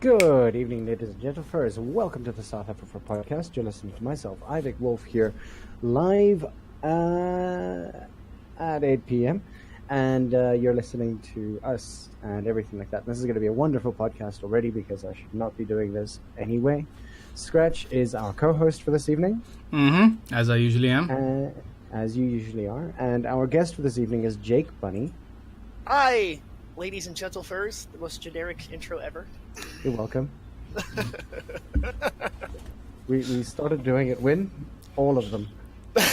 Good evening, ladies and gentlemen. Welcome to the south-afrifur podcast. You're listening to myself, Ivik Wolf, here live at 8 p.m. And you're listening to us and everything like that. And this is going to be a wonderful podcast already because I should not be doing this anyway. Scratch is our co-host for this evening. As I usually am. As you usually are. And our guest for this evening is JakeBunny. Hi, ladies and gentlefurs, the most generic intro ever. You're welcome. we started doing it when? All of them.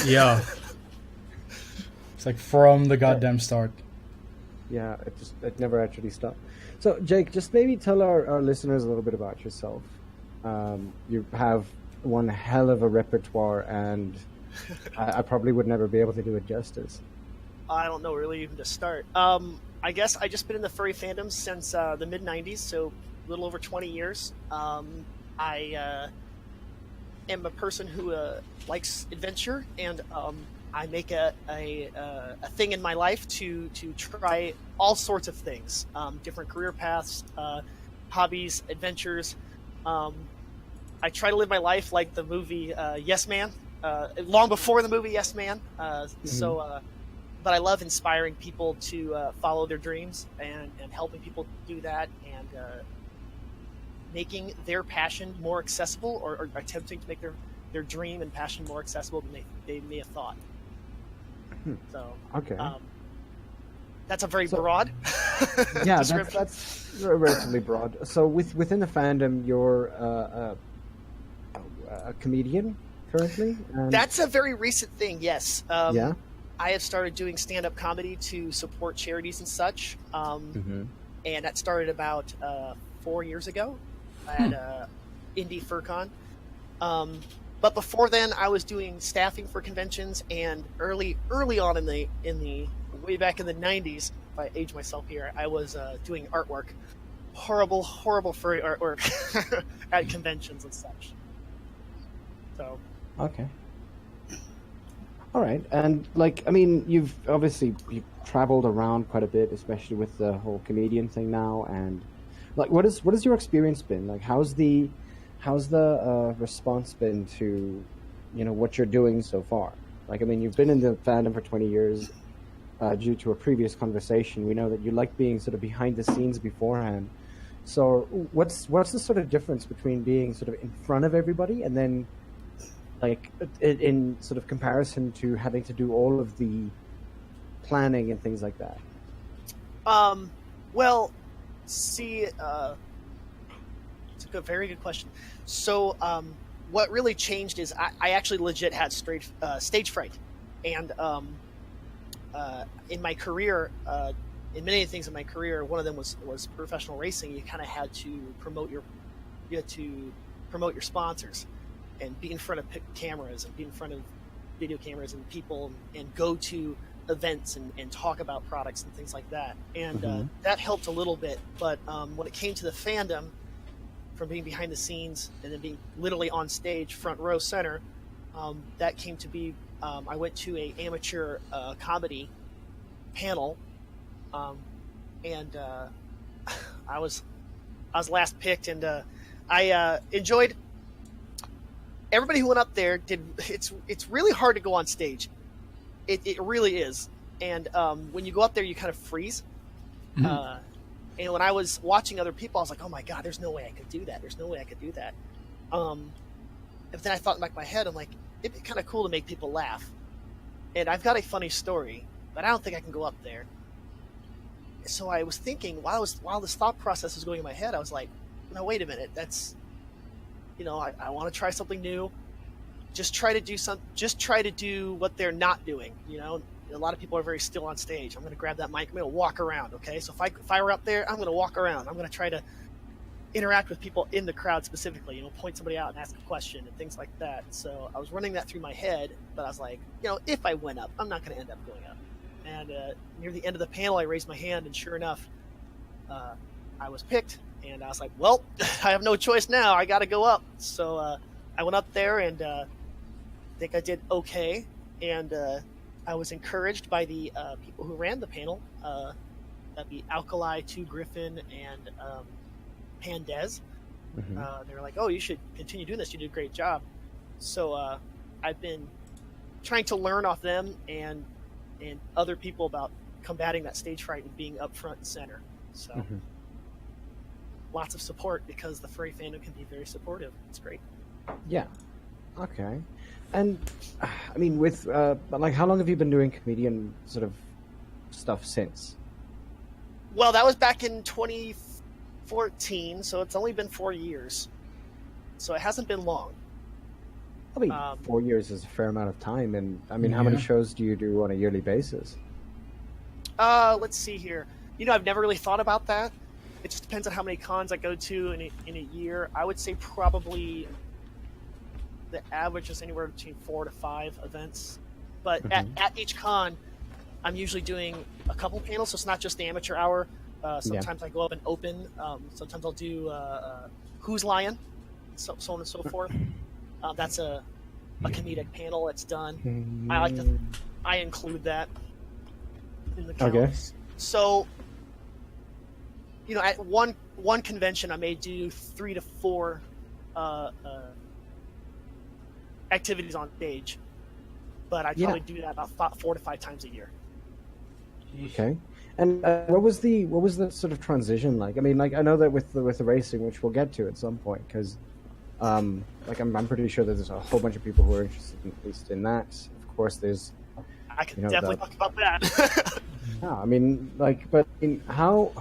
Yeah. It's like from the goddamn start. Yeah, it never actually stopped. So, Jake, just maybe tell our listeners a little bit about yourself. You have one hell of a repertoire, and I probably would never be able to do it justice. I don't know really even to start. I guess I just been in the furry fandom since the mid '90s, so a little over 20 years. I am a person who likes adventure, and I make a thing in my life to try all sorts of things, different career paths, hobbies, adventures. I try to live my life like the movie Yes Man, long before the movie Yes Man. But I love inspiring people to follow their dreams and helping people do that and making their passion more accessible or attempting to make their dream and passion more accessible than they may have thought. So, okay. That's a very broad yeah, description. That's relatively broad. So within the fandom, you're a comedian currently? And... That's a very recent thing, yes. Yeah? I have started doing stand-up comedy to support charities and such, and that started about 4 years ago at Indie FurCon. But before then, I was doing staffing for conventions, and early on in the way back in the 90s, if I age myself here, I was doing artwork, horrible furry artwork at conventions and such. So okay. All right, and you've traveled around quite a bit, especially with the whole comedian thing now. And what has your experience been? Like, how's the response been to, what you're doing so far? You've been in the fandom for 20 years. Due to a previous conversation, we know that you like being sort of behind the scenes beforehand. So, what's the sort of difference between being sort of in front of everybody and then in sort of comparison to having to do all of the planning and things like that? Well, see, it's a very good question. So, what really changed is I actually legit had stage fright, and in my career, in many things in my career, one of them was professional racing. You kind of had to promote your sponsors, and be in front of cameras and be in front of video cameras and people and go to events and talk about products and things like that. And that helped a little bit. But when it came to the fandom, from being behind the scenes and then being literally on stage, front row center, that came to be, I went to a amateur comedy panel, and I was last picked, and I enjoyed. Everybody who went up there did. It's really hard to go on stage. It really is. And when you go up there, you kind of freeze. And when I was watching other people, I was like, "Oh my god, there's no way I could do that. There's no way I could do that." But then I thought in the back of my head, I'm like, it'd be kind of cool to make people laugh. And I've got a funny story, but I don't think I can go up there. So I was thinking while this thought process was going in my head, I was like, "No, wait a minute. That's." I want to try something new. Just try to do what they're not doing. A lot of people are very still on stage. I'm going to grab that mic. I'm going to walk around. Okay. So if I were up there, I'm going to walk around. I'm going to try to interact with people in the crowd specifically, point somebody out and ask a question and things like that. So I was running that through my head, but I was like, if I went up, I'm not going to end up going up. And near the end of the panel, I raised my hand, and sure enough, I was picked. And I was like, well, I have no choice now. I got to go up. So I went up there, and I think I did okay. And I was encouraged by the people who ran the panel. That'd be Alkali, 2 Griffin, and Pandez. They were like, "Oh, you should continue doing this. You did a great job." So I've been trying to learn off them and other people about combating that stage fright and being up front and center. So lots of support because the furry fandom can be very supportive. It's great. Yeah. Okay. And I mean, with like, how long have you been doing comedian sort of stuff since? Well, that was back in 2014, so it's only been 4 years. So it hasn't been long. I mean, 4 years is a fair amount of time. And I mean, how many shows do you do on a yearly basis? Let's see here. I've never really thought about that. It just depends on how many cons I go to in a year. I would say probably the average is anywhere between 4 to 5 events. But at each con, I'm usually doing a couple panels, so it's not just the amateur hour. Sometimes I go up and open. Sometimes I'll do Who's Lion, so on and so forth. That's a comedic panel that's done. I include that in the count. Okay. So, at one convention, I may do 3 to 4 activities on stage, but I probably do that about 4 to 5 times a year. Okay. And what was the sort of transition like? I mean, like, I know that with the racing, which we'll get to at some point, because like I'm pretty sure that there's a whole bunch of people who are interested at least in that. Of course, there's. I can definitely talk about that. Yeah, I mean, like, but how?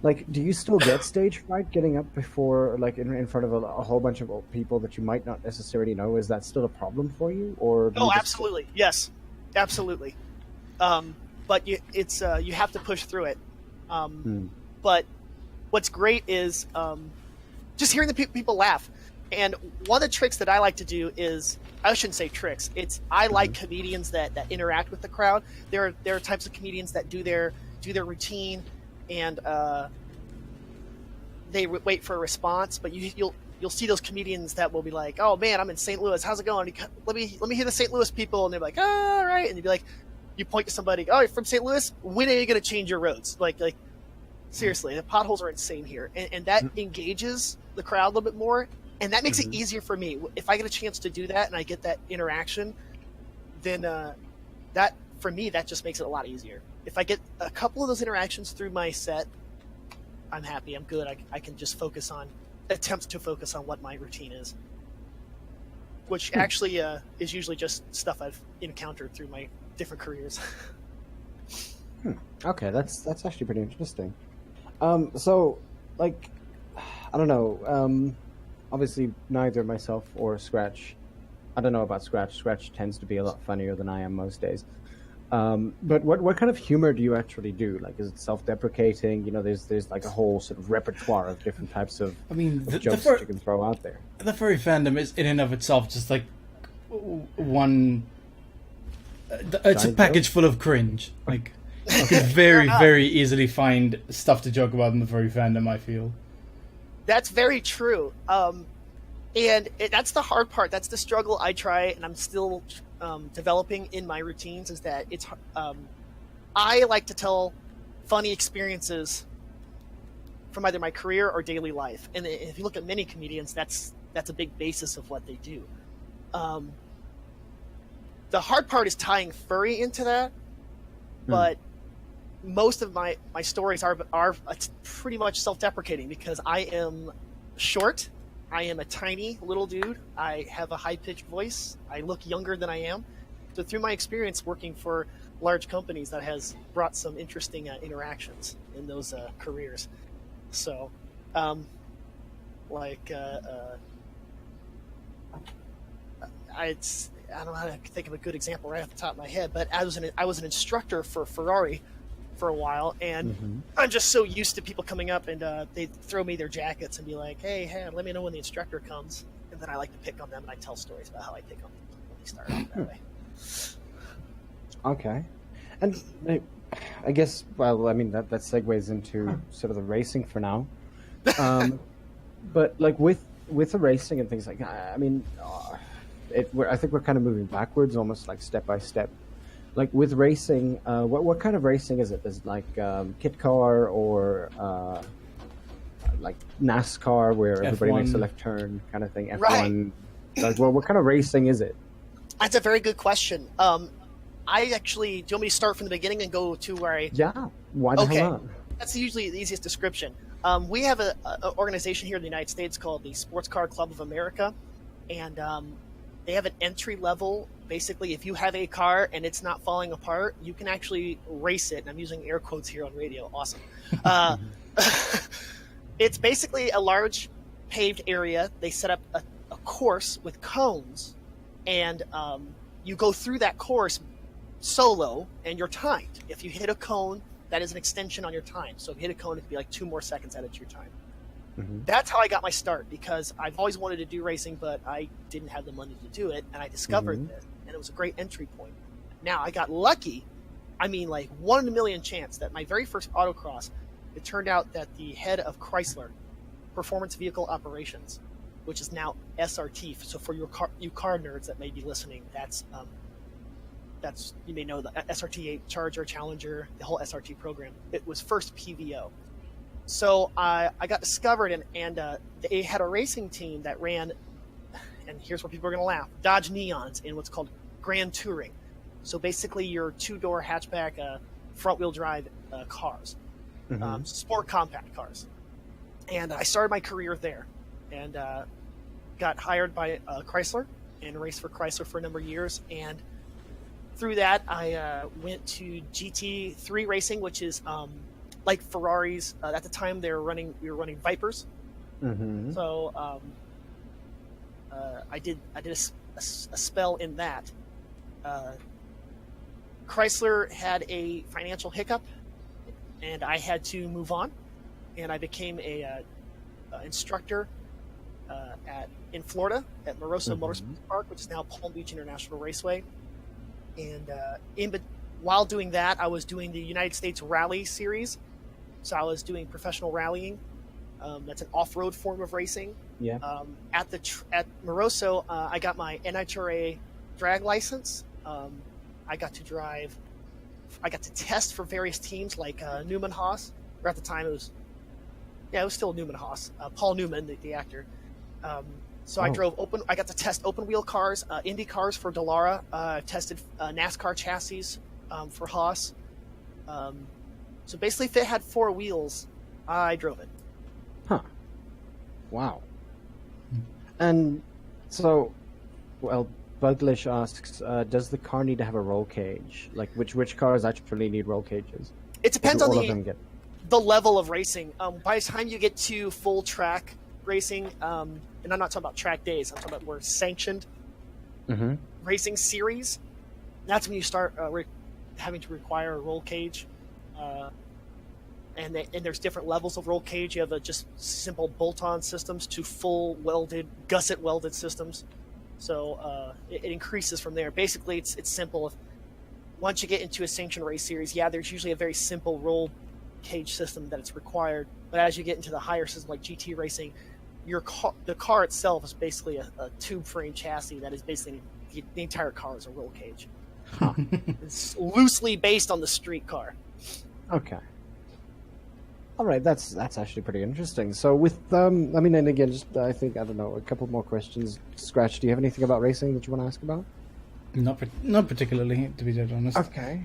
Like, do you still get stage fright getting up before, like, in front of a whole bunch of people that you might not necessarily know? Is that still a problem for you, or? Oh, absolutely, yes, absolutely. But you have to push through it. But what's great is just hearing the people laugh. And one of the tricks that I like to do is, I shouldn't say tricks. I like comedians that interact with the crowd. There are types of comedians that do their routine and they wait for a response. But you'll see those comedians that will be like, "Oh man, I'm in St. Louis. How's it going? Let me hear the St. Louis people." And they're like, "Oh, all right." And you'd be like, you point to somebody, "Oh, you're from St. Louis? When are you going to change your roads?" Like seriously, the potholes are insane here, and that engages the crowd a little bit more. And that makes it easier for me. If I get a chance to do that and I get that interaction, then that, for me, that just makes it a lot easier. If I get a couple of those interactions through my set, I'm happy. I'm good. I can just attempt to focus on what my routine is. Which actually is usually just stuff I've encountered through my different careers. Okay, that's actually pretty interesting. So, like, I don't know. Obviously, neither myself or Scratch. I don't know about Scratch. Scratch tends to be a lot funnier than I am most days. But what kind of humor do you actually do? Like, is it self-deprecating? There's like a whole sort of repertoire of different types of, jokes that you can throw out there. The furry fandom is in and of itself just like one. It's a package full of cringe. Like, you can very easily find stuff to joke about in the furry fandom, I feel. That's very true. And that's the hard part. That's the struggle I try, and I'm still developing in my routines, is that I like to tell funny experiences from either my career or daily life. And if you look at many comedians, that's a big basis of what they do. The hard part is tying furry into that, but most of my stories are pretty much self-deprecating because I am short. I am a tiny little dude. I have a high-pitched voice. I look younger than I am. So through my experience working for large companies, that has brought some interesting interactions in those careers. So, I don't know how to think of a good example right off the top of my head, but I was an instructor for Ferrari for a while, and I'm just so used to people coming up and they throw me their jackets and be like, hey, let me know when the instructor comes, and then I like to pick on them and I tell stories about how I pick on people when they start out that way. Okay. And I guess, well, I mean, that segues into sort of the racing for now. But like with the racing and things like that, I mean, I think we're kind of moving backwards, almost like step by step. Like with racing, what kind of racing is it? Is it like kit car or like NASCAR where everybody makes a F1. left turn kind of thing? F1. Right. Like, well, what kind of racing is it? That's a very good question. I actually, do you want me to start from the beginning and go to where I? Yeah. Why the hell not? That's usually the easiest description. We have an organization here in the United States called the Sports Car Club of America, and they have an entry level. Basically, if you have a car and it's not falling apart, you can actually race it. And I'm using air quotes here on radio. Awesome. It's basically a large paved area. They set up a course with cones, and you go through that course solo, and you're timed. If you hit a cone, that is an extension on your time. So if you hit a cone, it could be like 2 more seconds added to your time. Mm-hmm. That's how I got my start, because I've always wanted to do racing, but I didn't have the money to do it, and I discovered this, and it was a great entry point. Now, I got lucky. I mean, like 1 in a million chance that my very first autocross, it turned out that the head of Chrysler, Performance Vehicle Operations, which is now SRT. So for you car nerds that may be listening, that's you may know the SRT Charger, Challenger, the whole SRT program. It was first PVO. So I got discovered, and they had a racing team that ran, and here's where people are going to laugh, Dodge Neons in what's called Grand Touring. So basically your 2-door hatchback, front-wheel drive cars, sport compact cars. And I started my career there, and got hired by Chrysler and raced for Chrysler for a number of years. And through that, I went to GT3 racing, which is like Ferraris. At the time, we were running Vipers. Mm-hmm. So I did a spell in that. Chrysler had a financial hiccup, and I had to move on. And I became a instructor in Florida at Moroso Motorsports Park, which is now Palm Beach International Raceway. And while doing that, I was doing the United States Rally Series. So I was doing professional rallying. That's an off-road form of racing. Yeah. At Moroso, I got my NHRA drag license. I got to test for various teams like Newman Haas, or at the time it was still Newman Haas. Paul Newman, the actor. So I got to test open wheel cars, Indy cars for Dallara. I tested NASCAR chassis for Haas. So basically, if it had 4 wheels, I drove it. Huh. Wow. And so, well, Buglish asks, does the car need to have a roll cage? Like, which cars actually need roll cages? It depends on all of them get? The level of racing. By the time you get to full track racing, and I'm not talking about track days, I'm talking about more sanctioned racing series, that's when you start having to require a roll cage. And there's different levels of roll cage. You have just simple bolt-on systems to full welded, gusset welded systems. So it increases from there. Basically, it's simple. Once you get into a sanctioned race series, there's usually a very simple roll cage system that it's required. But as you get into the higher system like GT racing, the car itself is basically a tube frame chassis that is basically the entire car is a roll cage. Huh. It's loosely based on the street car. Okay. All right, that's actually pretty interesting. So with and again, just I think I don't know, a couple more questions. Scratch, do you have anything about racing that you want to ask about? Not particularly, to be dead honest. Okay.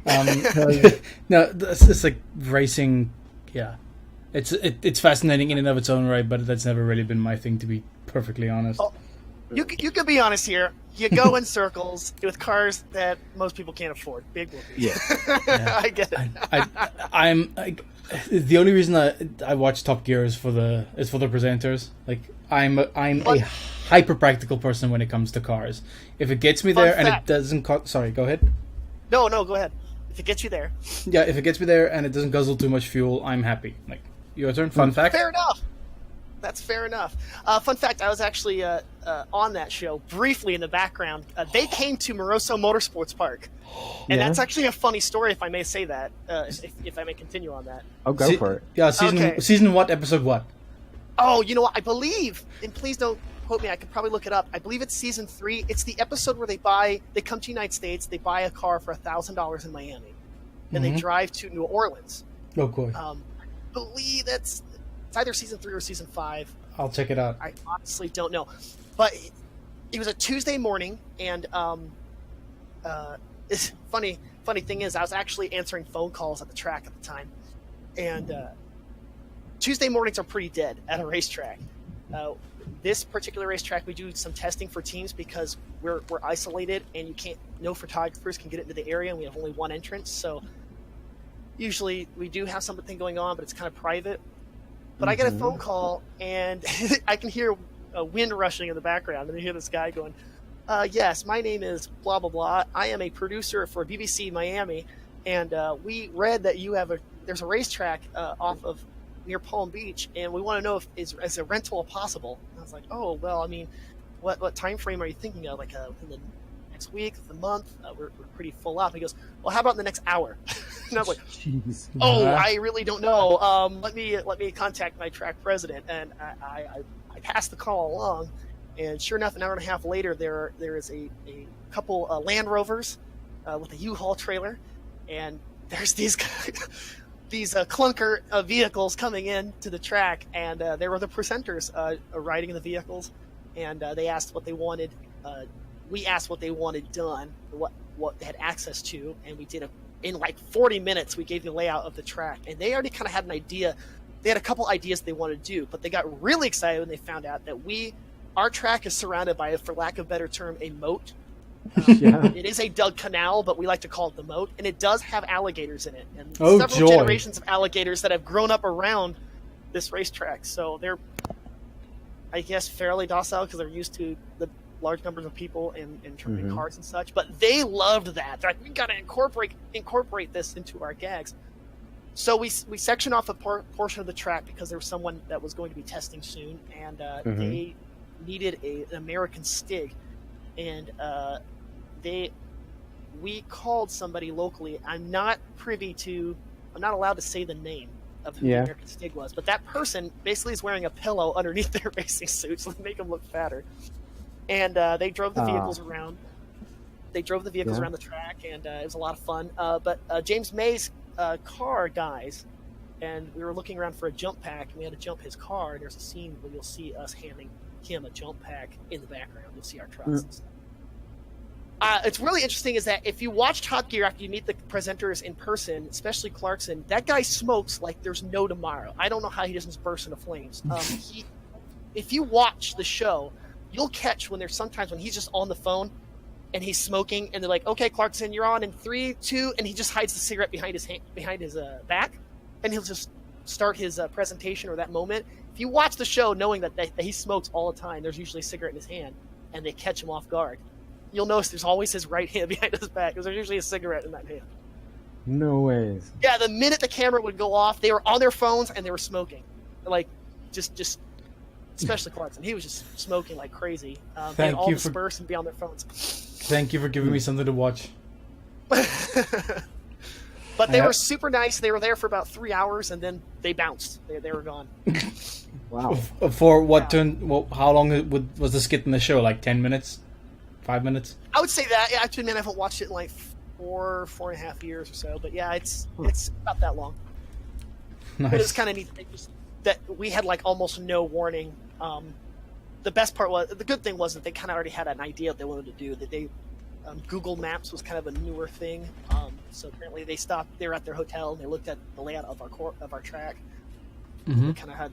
No, it's like racing. Yeah, it's fascinating in and of its own right, but that's never really been my thing, to be perfectly honest. Oh, you could be honest here. You go in circles with cars that most people can't afford. Big whoopies. Yeah. I get it. I'm the only reason I watch Top Gear is for the presenters. Like I'm a hyper practical person when it comes to cars. If it gets me there and it doesn't sorry, go ahead. No, go ahead. If it gets you there. Yeah, if it gets me there and it doesn't guzzle too much fuel, I'm happy. Like, your turn. Fun fact. Fair enough. That's fair enough. Fun fact, I was actually on that show briefly in the background. They came to Moroso Motorsports Park. And that's actually a funny story, if I may say that, if I may continue on that. Oh, go for it. Yeah, season what, episode what? Oh, you know what? I believe, and please don't quote me, I could probably look it up. I believe it's season 3. It's the episode where they come to the United States, they buy a car for $1,000 in Miami, and they drive to New Orleans. Oh, cool. I believe that's It's either season 3 or season 5. I'll check it out. I honestly don't know, but it was a Tuesday morning, and it's funny thing is I was actually answering phone calls at the track at the time, and Tuesday mornings are pretty dead at a racetrack. This particular racetrack, we do some testing for teams because we're isolated, and no photographers can get into the area, and we have only one entrance. So usually we do have something going on, but it's kind of private. But I get a phone call, and I can hear a wind rushing in the background, and I hear this guy going, yes, my name is blah, blah, blah. I am a producer for BBC Miami, and we read that there's a racetrack off of near Palm Beach, and we want to know if is a rental possible. And I was like, oh, well, I mean, what time frame are you thinking of? Like in the next week, the month? We're pretty full up. He goes, well, how about in the next hour? And I was like, Jeez. oh, I really don't know. Let me contact my track president. And I passed the call along, and sure enough, an hour and a half later, there is a couple Land Rovers with a U-Haul trailer, and there's these clunker vehicles coming in to the track, and there were the presenters riding in the vehicles, and they asked what they wanted. We asked what they wanted done, what they had access to, and we did in like 40 minutes. We gave the layout of the track, and they already kind of had an idea. They had a couple ideas they wanted to do, but they got really excited when they found out that our track is surrounded by, for lack of a better term, a moat. It is a dug canal, but we like to call it the moat, and it does have alligators in it, and several generations of alligators that have grown up around this racetrack. So they're, I guess, fairly docile because they're used to the large numbers of people and cars and such. But they loved that. They're like, we got to incorporate this into our gags. So we sectioned off a portion of the track because there was someone that was going to be testing soon, and they needed an American Stig, and we called somebody locally. I'm not allowed to say the name of who the American Stig was, but that person basically is wearing a pillow underneath their racing suits to make them look fatter. And they drove the vehicles around. They drove the vehicles around the track, and it was a lot of fun. But James May's car dies, and we were looking around for a jump pack, and we had to jump his car, and there's a scene where you'll see us handing him a jump pack in the background. You'll see our trucks and stuff. It's really interesting is that if you watch Top Gear after you meet the presenters in person, especially Clarkson, that guy smokes like there's no tomorrow. I don't know how he doesn't burst into flames. If you watch the show, you'll catch when he's just on the phone and he's smoking, and they're like, okay, Clarkson, you're on in 3, 2, and he just hides the cigarette behind his back, and he'll just start his presentation or that moment. If you watch the show knowing that he smokes all the time, there's usually a cigarette in his hand, and they catch him off guard. You'll notice there's always his right hand behind his back because there's usually a cigarette in that hand. No ways. Yeah, the minute the camera would go off, they were on their phones and they were smoking. Like, just especially Clarkson. He was just smoking like crazy. They all disperse and be on their phones. Thank you for giving me something to watch. But they were super nice. They were there for about 3 hours, and then they bounced. They were gone. Wow. For what turn? Well, how long was the skit in the show? Like 10 minutes? 5 minutes? I would say that. Yeah, actually, man, I haven't watched it in like 4.5 years or so. But yeah, it's about that long. Nice. But it's kind of neat that we had like almost no warning. The best part was, the good thing was that they kind of already had an idea what they wanted to do. That they Google Maps was kind of a newer thing. So apparently they were at their hotel and they looked at the layout of our track. They kind of had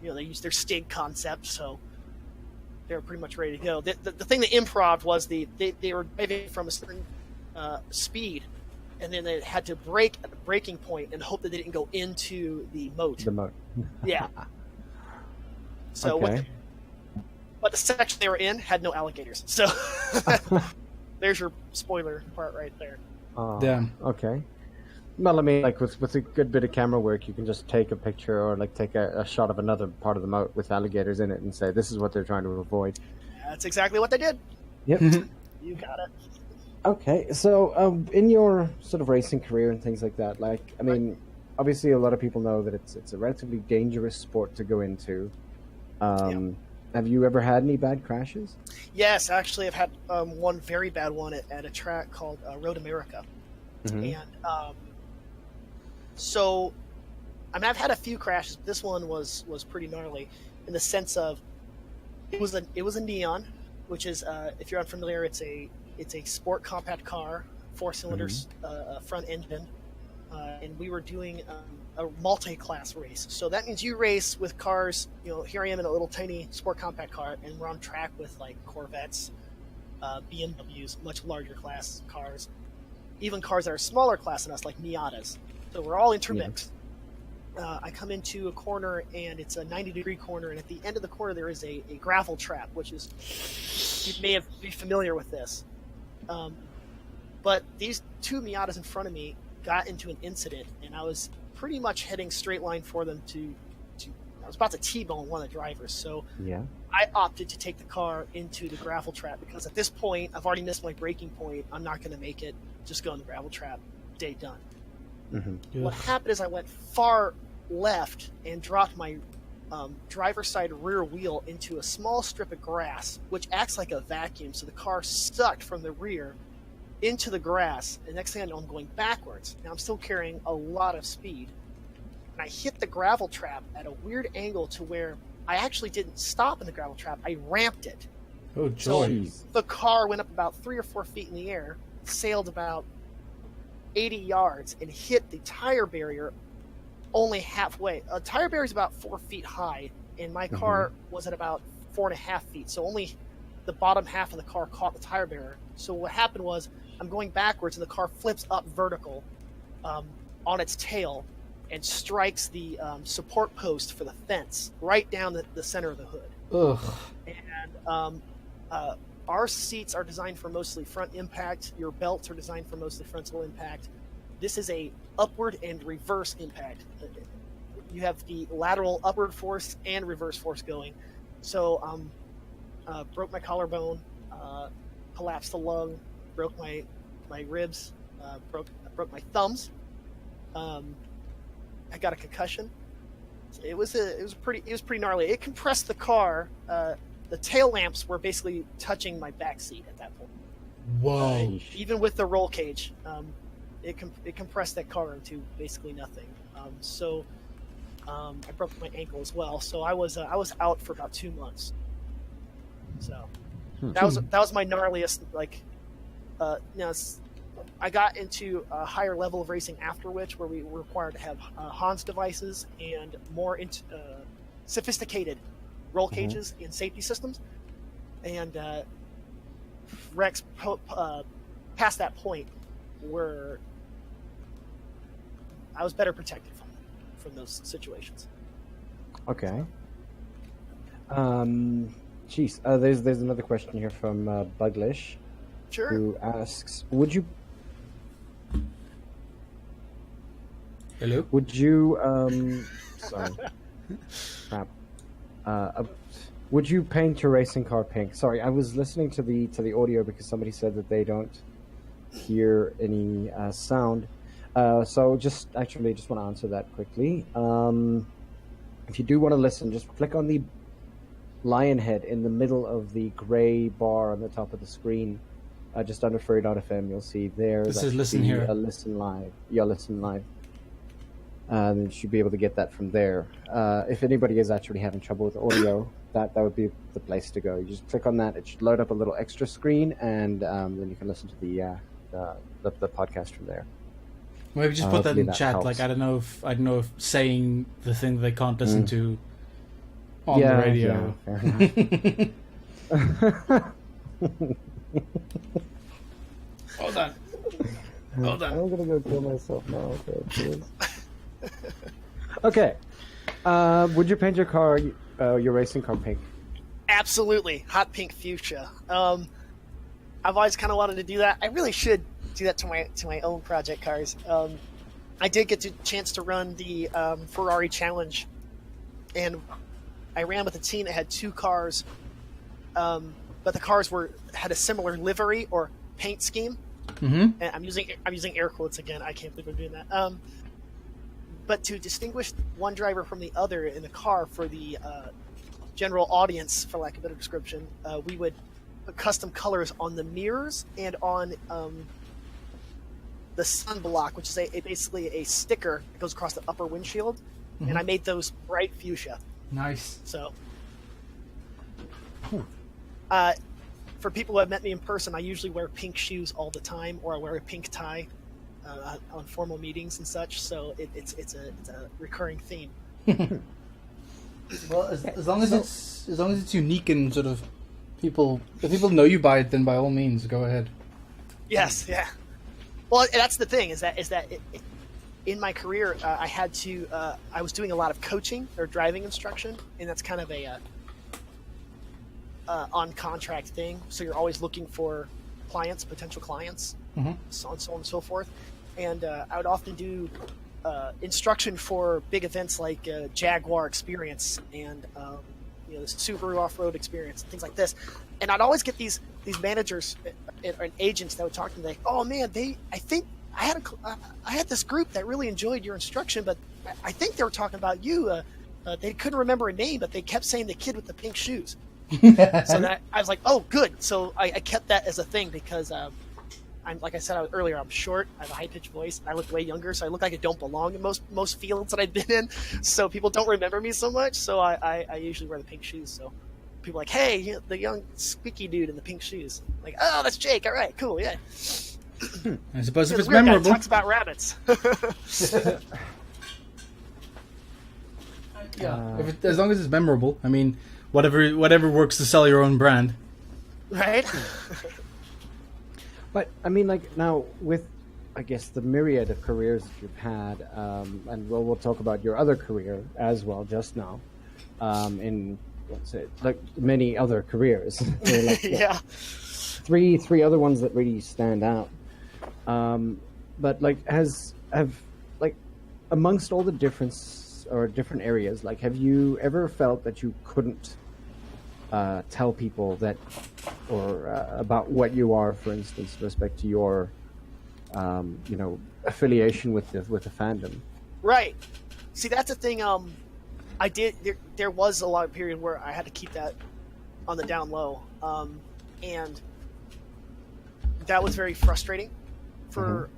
they used their Stig concept, so they were pretty much ready to go. The thing that improv was they were driving from a certain speed, and then they had to brake at the braking point and hope that they didn't go into the moat. The moat. Yeah. So okay. But the section they were in had no alligators. So there's your spoiler part right there. Damn. Okay. Well, I mean, like with a good bit of camera work, you can just take a picture or like take a shot of another part of the moat with alligators in it and say, this is what they're trying to avoid. That's exactly what they did. Yep. You got it. Okay, so in your sort of racing career and things like that, like, I mean, obviously a lot of people know that it's a relatively dangerous sport to go into. Have you ever had any bad crashes? Yes, actually, I've had one very bad one at a track called Road America. And so I mean, I've had a few crashes, but this one was pretty gnarly in the sense of it was a Neon, which is if you're unfamiliar, it's a sport compact car, 4 cylinders, front engine, and we were doing a multi-class race. So that means you race with cars. You know, here I am in a little tiny sport compact car, and we're on track with like Corvettes, BMWs, much larger class cars, even cars that are smaller class than us, like Miatas. So we're all intermixed. I come into a corner, and it's a 90-degree corner, and at the end of the corner there is a gravel trap, which is, you may be familiar with this. But these 2 Miatas in front of me got into an incident, and I was pretty much heading straight line for them to I was about to T-bone one of the drivers. So I opted to take the car into the gravel trap, because at this point I've already missed my braking point. I'm not going to make it. Just go in the gravel trap. Day done. What happened is I went far left and dropped my driver's side rear wheel into a small strip of grass, which acts like a vacuum. So the car sucked from the rear into the grass, and next thing I know, I'm going backwards. Now I'm still carrying a lot of speed, and I hit the gravel trap at a weird angle to where I actually didn't stop in the gravel trap. I ramped it. Oh, joy. So the car went up about 3 or 4 feet in the air, sailed about 80 yards, and hit the tire barrier only halfway. A tire barrier is about 4 feet high, and my car was at about 4.5 feet, so only the bottom half of the car caught the tire barrier. So what happened was, I'm going backwards, and the car flips up vertical on its tail and strikes the support post for the fence right down the center of the hood. Ugh. And our seats are designed for mostly front impact. Your belts are designed for mostly frontal impact. This is a upward and reverse impact. You have the lateral upward force and reverse force going. So broke my collarbone, collapsed the lung, broke my ribs, broke my thumbs. I got a concussion. It was pretty gnarly. It compressed the car. The tail lamps were basically touching my back seat at that point. Whoa! Even with the roll cage, it compressed that car into basically nothing. So I broke my ankle as well. So I was out for about 2 months. So that was my gnarliest. I got into a higher level of racing after which, where we were required to have Hans devices and more sophisticated roll cages and safety systems. And Rex past that point where I was better protected from those situations. Okay. There's another question here from Buglish, Sure. who asks, would you Hello? sorry, crap. Would you paint your racing car pink? Sorry, I was listening to the audio because somebody said that they don't hear any sound. So just want to answer that quickly. If you do want to listen, just click on the lion head in the middle of the gray bar on the top of the screen, just under furry.fm. You'll see there. This is listen here. Listen live. Yeah, listen live. And you should be able to get that from there. If anybody is actually having trouble with audio, that would be the place to go. You just click on that. It should load up a little extra screen, and then you can listen to the podcast from there. Maybe just put that in that chat. helps. Like I don't know if saying the thing that they can't listen to on the radio. Yeah, Hold on. Hold on. I'm gonna go kill myself now. Okay, please. Okay. Would you paint your car, your racing car pink? Absolutely, hot pink fuchsia. I've always kind of wanted to do that. I really should do that to my own project cars. I did get the chance to run the Ferrari Challenge, and I ran with a team that had 2 cars, but the cars had a similar livery or paint scheme. Mm-hmm. And I'm using air quotes again. I can't believe I'm doing that. But to distinguish one driver from the other in the car for the general audience, for lack of a better description, we would put custom colors on the mirrors and on the the sunblock, which is basically a sticker that goes across the upper windshield, and I made those bright fuchsia. Nice. So, for people who have met me in person, I usually wear pink shoes all the time, or I wear a pink tie on formal meetings and such. So it's a recurring theme. Well, as long as it's unique and sort of if people know you by it, then by all means go ahead. Yes, yeah. Well, that's the thing is that in my career, I was doing a lot of coaching or driving instruction, and that's kind of a on contract thing. So you're always looking for potential clients, so on and so forth. And I would often do instruction for big events like Jaguar Experience and the Subaru Off-Road Experience and things like this. And I'd always get these managers and agents that would talk to me like, "Oh man, I think I had this group that really enjoyed your instruction, but I think they were talking about you. They couldn't remember a name, but they kept saying the kid with the pink shoes." So that I was like, "Oh, good." So I kept that as a thing because I'm like I said earlier, I'm short. I have a high-pitched voice. I look way younger, so I look like I don't belong in most fields that I've been in. So people don't remember me so much. So I usually wear the pink shoes. So people are like, "Hey, the young squeaky dude in the pink shoes." I'm like, "Oh, that's Jake. All right, cool, yeah." I suppose if it's weird memorable. Guy talks about rabbits. Yeah, as long as it's memorable. I mean, whatever works to sell your own brand. Right. But I mean, like now with, I guess, the myriad of careers that you've had, and we'll talk about your other career as well just now, in what's it like many other careers. There are like, Yeah. three other ones that really stand out. But like amongst all the different areas, like have you ever felt that you couldn't tell people that or about what you are, for instance, with respect to your affiliation with the fandom? Right. See, that's the thing. I did. There was a lot of period where I had to keep that on the down low, and that was very frustrating for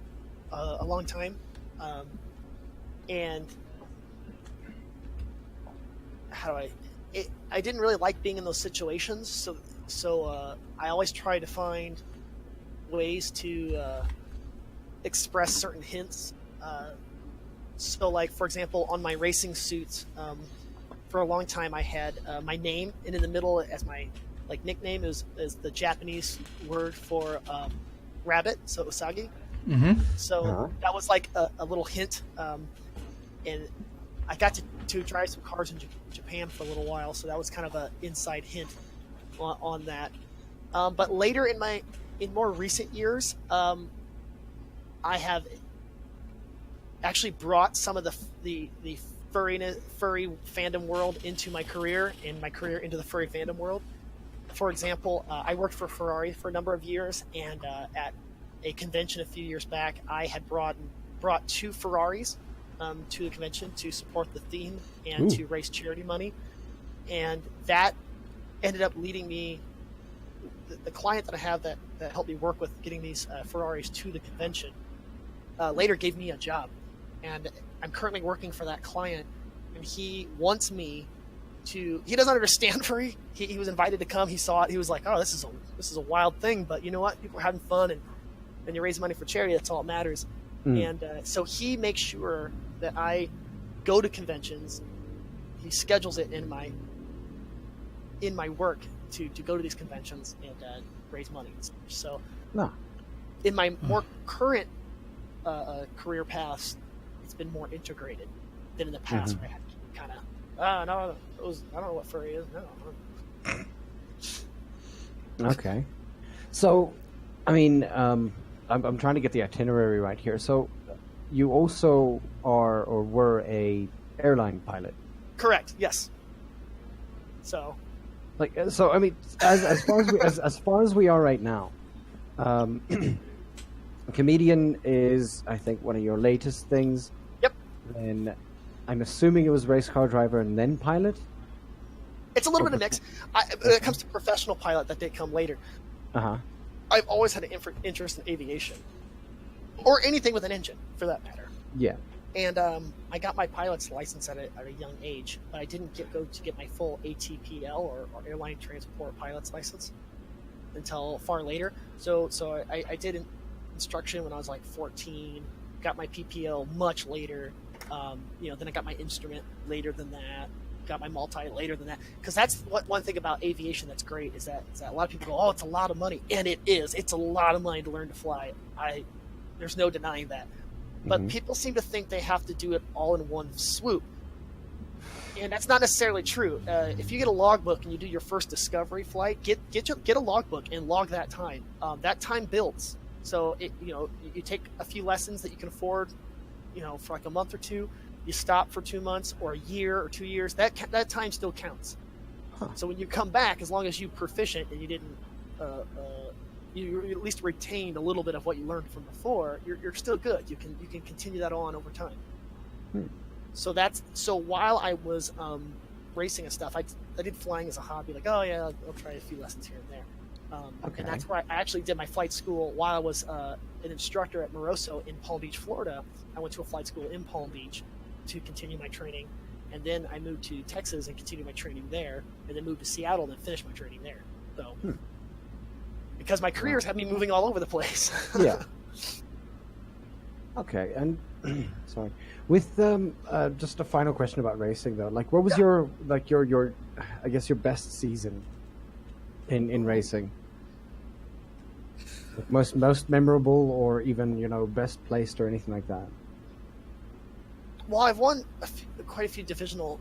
a long time. And how do I didn't really like being in those situations, so I always try to find ways to express certain hints. So, like for example, on my racing suits, for a long time I had my name, and in the middle as my nickname is the Japanese word for rabbit, so usagi. So that was like a little hint, and I got to drive some cars in Japan for a little while, so that was kind of an inside hint on that. But later in more recent years, I have actually brought some of the furry fandom world into my career, and my career into the furry fandom world. For example, I worked for Ferrari for a number of years, and at a convention a few years back, I had brought 2 Ferraris to the convention to support the theme and to raise charity money, and that ended up leading me. The client that I have that helped me work with getting these Ferraris to the convention later gave me a job, and I'm currently working for that client, and he wants me to. He doesn't understand furry. He was invited to come. He saw it. He was like, "Oh, this is a wild thing," but you know what? People are having fun, and you raise money for charity. That's all that matters. And so he makes sure that I go to conventions. He schedules it in my work to go to these conventions and raise money. So in my more current career paths, it's been more integrated than in the past, where I had to kind of, no, I don't know what furry is. No. Okay. So, I mean, I'm trying to get the itinerary right here. So, you also are or were a airline pilot. Correct. Yes. So. I mean, as far as we are right now, comedian is, I think, one of your latest things. Yep. And I'm assuming it was race car driver and then pilot. It's a little bit of a mix. When it comes to professional pilot, that did come later. I've always had an interest in aviation, or anything with an engine for that matter. Yeah. And I got my pilot's license at a young age, but I didn't go to get my full ATPL or airline transport pilot's license until far later. So I did instruction when I was like 14, got my PPL much later. Then I got my instrument later than that, got my multi later than that. Because that's one thing about aviation that's great is that a lot of people go, oh, it's a lot of money. And it is. It's a lot of money to learn to fly. There's no denying that. But people seem to think they have to do it all in one swoop. And that's not necessarily true. If you get a logbook and you do your first discovery flight, get a logbook and log that time. That time builds. So you take a few lessons that you can afford, for like a month or two. You stop for 2 months or a year or 2 years. That time still counts. Huh. So when you come back, as long as you're proficient and you didn't, you at least retained a little bit of what you learned from before, you're still good. You can continue that on over time. So while I was racing and stuff, I did flying as a hobby. Like, oh yeah, I'll try a few lessons here and there. And that's where I actually did my flight school while I was an instructor at Moroso in Palm Beach, Florida. I went to a flight school in Palm Beach to continue my training, and then I moved to Texas and continued my training there, and then moved to Seattle and then finished my training there. So. Because my careers have me moving all over the place. Yeah. Okay, and sorry. With just a final question about racing though, like what was your I guess your best season in racing? Like most memorable, or even best placed or anything like that? Well, I've won quite a few divisionals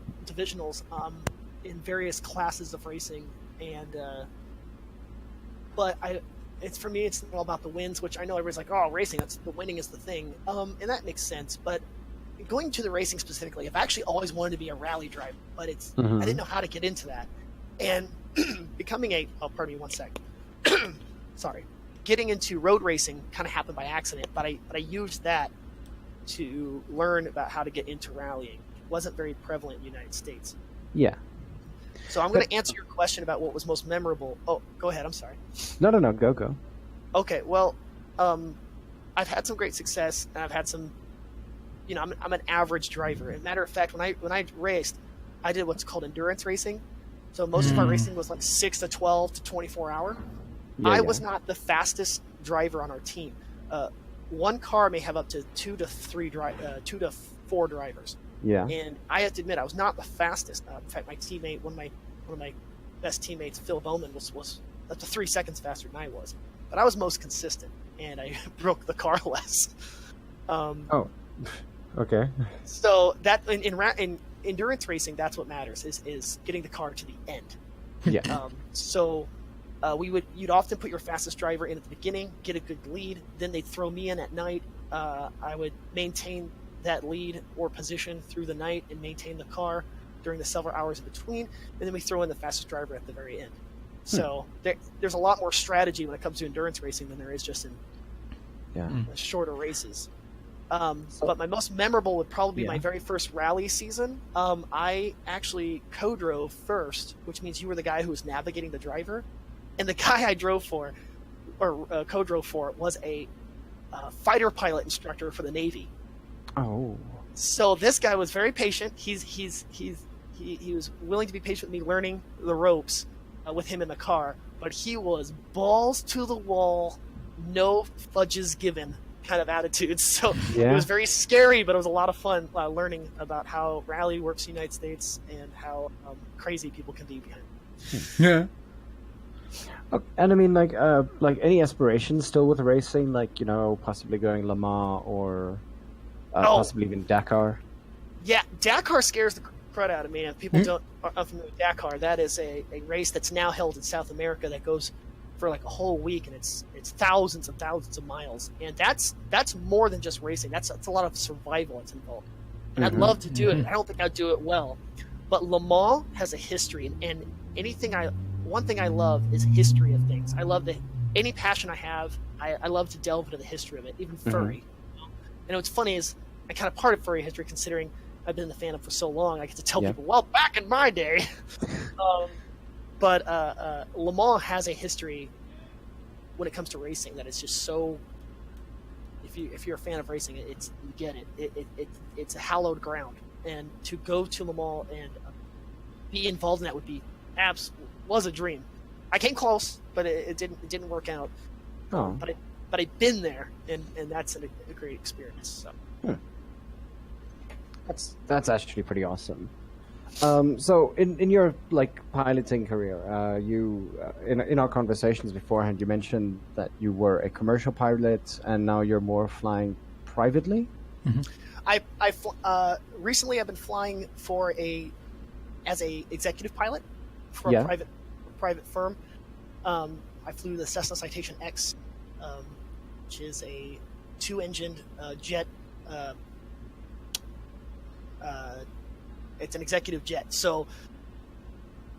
in various classes of racing, and. But for me, it's all about the wins, which I know everybody's like, oh, racing, the winning is the thing. And that makes sense. But going to the racing specifically, I've actually always wanted to be a rally driver, but I didn't know how to get into that. And becoming pardon me one sec. Sorry. Getting into road racing kind of happened by accident, but I used that to learn about how to get into rallying. It wasn't very prevalent in the United States. Yeah. So I'm going to answer your question about what was most memorable. Oh, go ahead. I'm sorry. No. Go. Okay. Well, I've had some great success, and I've had some. I'm an average driver. As a matter of fact, when I raced, I did what's called endurance racing. So most of our racing was like 6 to 12 to 24 hour. I was not the fastest driver on our team. One car may have up to 2 to 4 drivers. Yeah. And I have to admit, I was not the fastest. In fact, my teammate, one of my best teammates, Phil Bowman, was up to 3 seconds faster than I was. But I was most consistent, and I broke the car less. Okay. So that in endurance racing, that's what matters is getting the car to the end. Yeah. You'd often put your fastest driver in at the beginning, get a good lead. Then they'd throw me in at night. I would maintain that lead or position through the night and maintain the car during the several hours in between, and then we throw in the fastest driver at the very end. So there's a lot more strategy when it comes to endurance racing than there is just in shorter races. But my most memorable would probably be my very first rally season. I actually co-drove first, which means you were the guy who was navigating the driver, and the guy I drove for or co-drove for was a fighter pilot instructor for the Navy. Oh. So this guy was very patient. He was willing to be patient with me learning the ropes with him in the car, but he was balls to the wall, no fudges given kind of attitude. So it was very scary, but it was a lot of fun learning about how rally works in the United States and how crazy people can be behind it. Yeah. Okay. And I mean, like any aspirations still with racing, like possibly going Le Mans or possibly even Dakar? Yeah, Dakar scares the crud out of me. If people aren't familiar with Dakar, that is a race that's now held in South America that goes for like a whole week, and it's thousands and thousands of miles, and that's more than just racing. That's a lot of survival that's involved. And I'd love to do it. I don't think I'd do it well, but Le Mans has a history, and one thing I love is history of things. I love any passion I have. I love to delve into the history of it, even furry. And what's funny is I kind of part of furry history, considering I've been in the fandom for so long. I get to tell people, well, back in my day. But Le Mans has a history when it comes to racing that is just so if you're a fan of racing, you get it. It's a hallowed ground, and to go to Le Mans and be involved in that was a dream. I came close, but it didn't work out. Oh. But I've been there, and that's a great experience. So. That's actually pretty awesome. So in your piloting career, you in our conversations beforehand, you mentioned that you were a commercial pilot, and now you're more flying privately. Mm-hmm. Recently I've been flying as a executive pilot for a private firm. I flew the Cessna Citation X, which is a 2-engined jet. It's an executive jet, so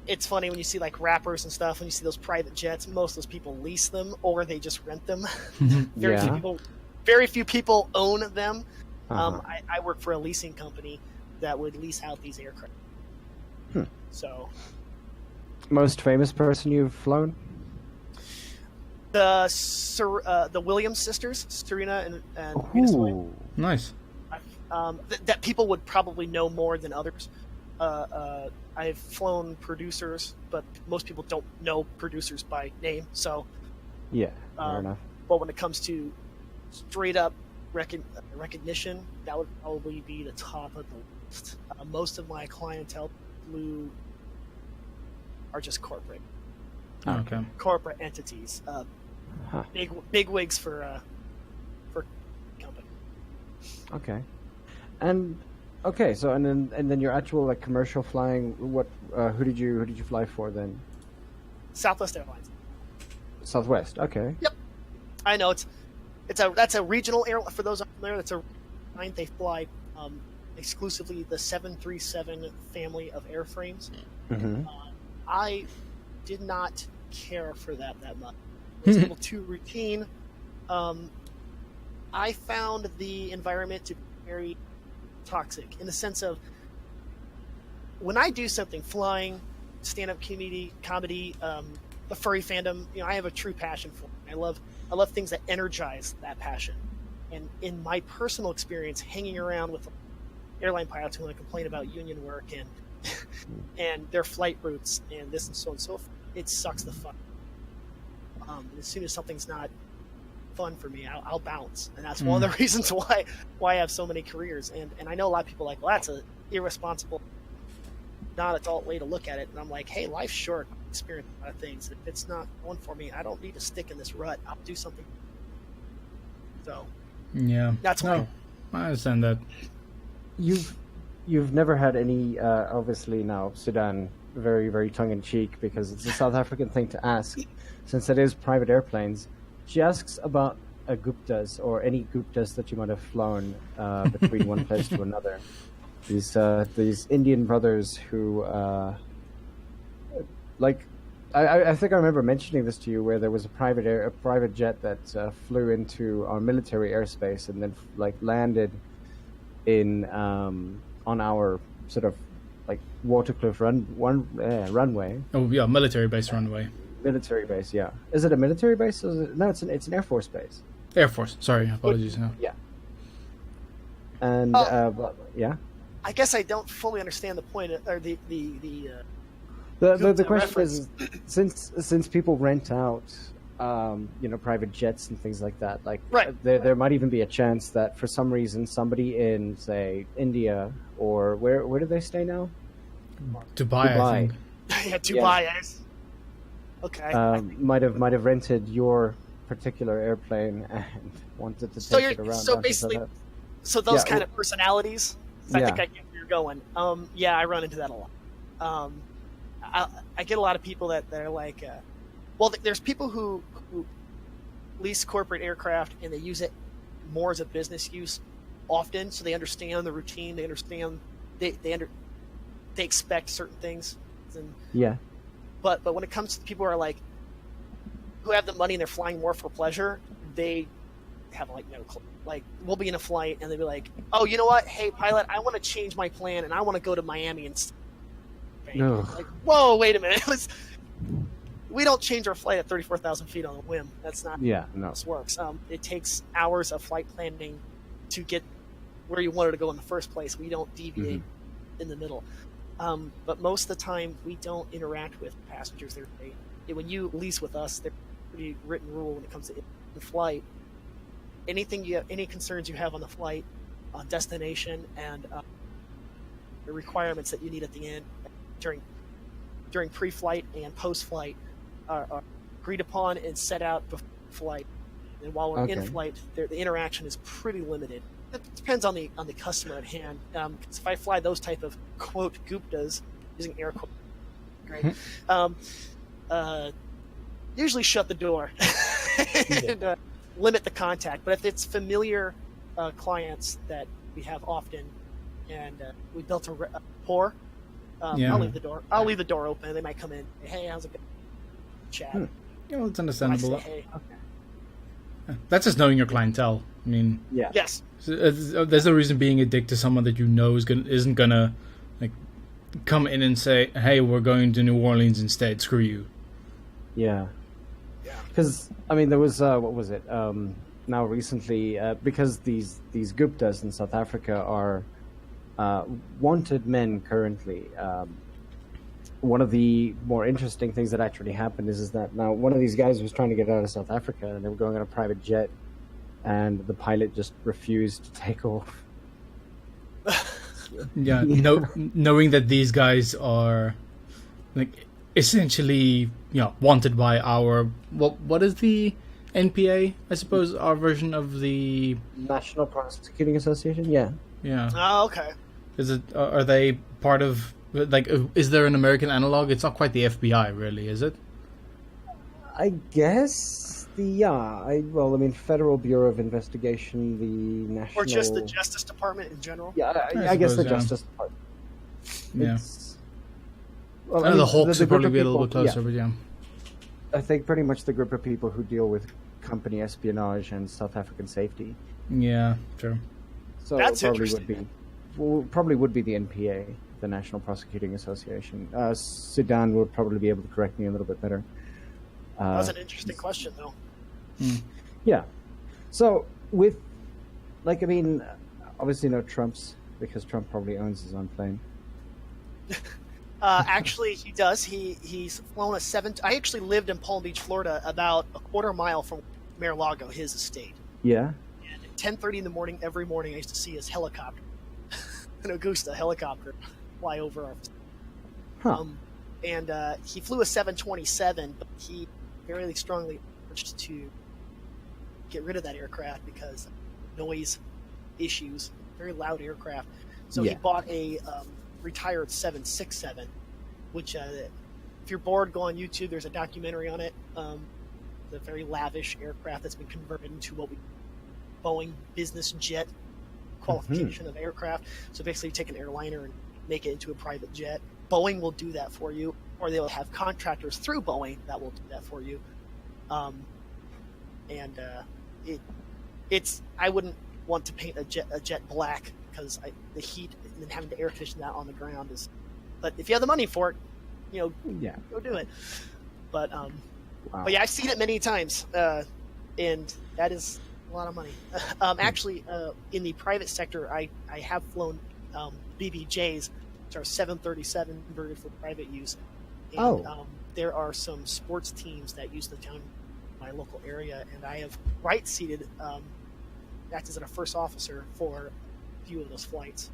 it's funny when you see rappers and stuff. When you see those private jets, most of those people lease them or they just rent them. Very few people own them. I work for a leasing company that would lease out these aircraft. So, most famous person you've flown? The Williams sisters, Serena and Venus Williams. Nice. That people would probably know more than others. I've flown producers, but most people don't know producers by name. So, fair enough. But when it comes to straight up recognition, that would probably be the top of the list. Most of my clientele are just corporate. Okay. Corporate entities. Big wigs for company. Okay. And so and then your actual commercial flying, what who did you fly for then? Southwest Airlines. Southwest. Okay. Yep. I know that's a regional airline for those out there. That's a line. They fly exclusively the 737 family of airframes. Mm-hmm. I did not care for that much. It was a little too routine. I found the environment to be very toxic in the sense of when I do something, flying, stand-up comedy, the furry fandom. I have a true passion for it. I love things that energize that passion. And in my personal experience, hanging around with airline pilots who want to complain about union work and their flight routes and this and so on and so forth, it sucks the fun. As soon as something's not fun for me, I'll bounce, and that's one of the reasons why I have so many careers. And I know a lot of people are like, well, that's a irresponsible, not adult way to look at it. And I'm like, hey, life's short. Experience a lot of things. If it's not one for me, I don't need to stick in this rut. I'll do something. So that's why. I understand that. You've never had any obviously now Sudan, very very tongue-in-cheek because it's a South African thing to ask since it is private airplanes. She asks about Guptas or any Guptas that you might have flown between one place to another. These Indian brothers who I think I remember mentioning this to you, where there was a private jet that flew into our military airspace and then landed in on our sort of Waterkloof runway. Oh yeah, military base runway. Military base, yeah. Is it a military base? No, it's an Air Force base. Air Force. Sorry, apologies. Yeah. And yeah. I guess I don't fully understand the point or the question is, since people rent out, private jets and things like that, there might even be a chance that for some reason somebody in, say, India or where do they stay now? Dubai. I think. Yeah, Dubai. Yeah. Okay. Might have rented your particular airplane and wanted to take it around. So basically, those kind of personalities. I think I get where you're going. I run into that a lot. I get a lot of people that are like, there's people who lease corporate aircraft and they use it more as a business use often, so they understand the routine. They understand they expect certain things. And, But when it comes to the people who are who have the money and they're flying more for pleasure, they have no clue. We'll be in a flight and they'll be like, "Oh, you know what? Hey, pilot, I want to change my plan and I want to go to Miami instead." No. Whoa, wait a minute. we don't change our flight at 34,000 feet on a whim. That's not Yeah, no. how this works. It takes hours of flight planning to get where you wanted to go in the first place. We don't deviate in the middle. But most of the time, we don't interact with passengers. When you lease with us, there's a pretty written rule when it comes to the flight. Any concerns you have on the flight, on destination, and the requirements that you need at the end during pre-flight and post-flight are agreed upon and set out before flight. And while we're in flight, the interaction is pretty limited. It depends on the customer at hand. 'Cause if I fly those type of quote Guptas, using air quotes, great. Usually shut the door and limit the contact. But if it's familiar clients that we have often, and we built a rapport, I'll leave the door. I'll leave the door open. They might come in. Hey, how's it going? Chat. Yeah, well, it's understandable. Hey. That's just knowing your clientele. I mean, yes. There's no reason being a dick to someone that you know isn't gonna like come in and say, "Hey, we're going to New Orleans instead. Screw you." Yeah. Because I mean, there was what was it? Now recently, because these Guptas in South Africa are wanted men currently. One of the more interesting things that actually happened is that now one of these guys was trying to get out of South Africa, and they were going on a private jet, and the pilot just refused to take off. Yeah, knowing that these guys are like essentially, wanted by our what is the NPA? I suppose our version of the National Prosecuting Association. Yeah. Oh, okay. Is it? Are they part of? Like, is there an American analog? It's not quite the FBI, really, is it? I guess Federal Bureau of Investigation, the National... Or just the Justice Department in general? Yeah, I guess the Justice Department. Yeah. The Hawks would probably be a little bit closer, but yeah. I think pretty much the group of people who deal with company espionage and South African safety. Yeah, true. So that's probably would be the NPA. The National Prosecuting Association. Sudan would probably be able to correct me a little bit better. That was an interesting question, though. Yeah. So, obviously no Trumps, because Trump probably owns his own plane. Actually, he does. He's flown I actually lived in Palm Beach, Florida, about a quarter mile from Mar-a-Lago, his estate. Yeah? And at 10:30 in the morning, every morning, I used to see his helicopter, an Augusta helicopter, fly over our and he flew a 727, but he very strongly urged to get rid of that aircraft because noise issues, very loud aircraft. So he bought a retired 767, which if you're bored, go on YouTube. There's a documentary on it. The very lavish aircraft that's been converted into what we Boeing business jet qualification of aircraft. So basically you take an airliner and make it into a private jet. Boeing will do that for you, or they'll have contractors through Boeing that will do that for you. I wouldn't want to paint a jet black because the heat and having to air condition that on the ground is. But if you have the money for it, go do it. But but yeah, I've seen it many times, and that is a lot of money. Actually, in the private sector, I have flown BBJs, which are 737 converted for private use. And, there are some sports teams that use the town, my local area, and I have right-seated, acted as a first officer for a few of those flights.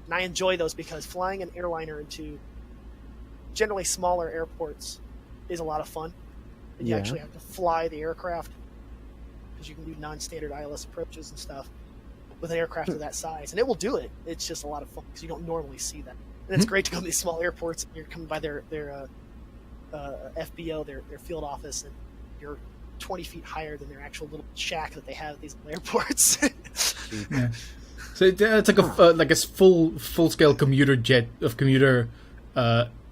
And I enjoy those because flying an airliner into generally smaller airports is a lot of fun. And you actually have to fly the aircraft because you can do non-standard ILS approaches and stuff with an aircraft of that size. And it will do it. It's just a lot of fun because you don't normally see that. And it's great to go to these small airports and you're coming by their FBO, their field office, and you're 20 feet higher than their actual little shack that they have at these airports. Yeah. So it's like a full-scale commuter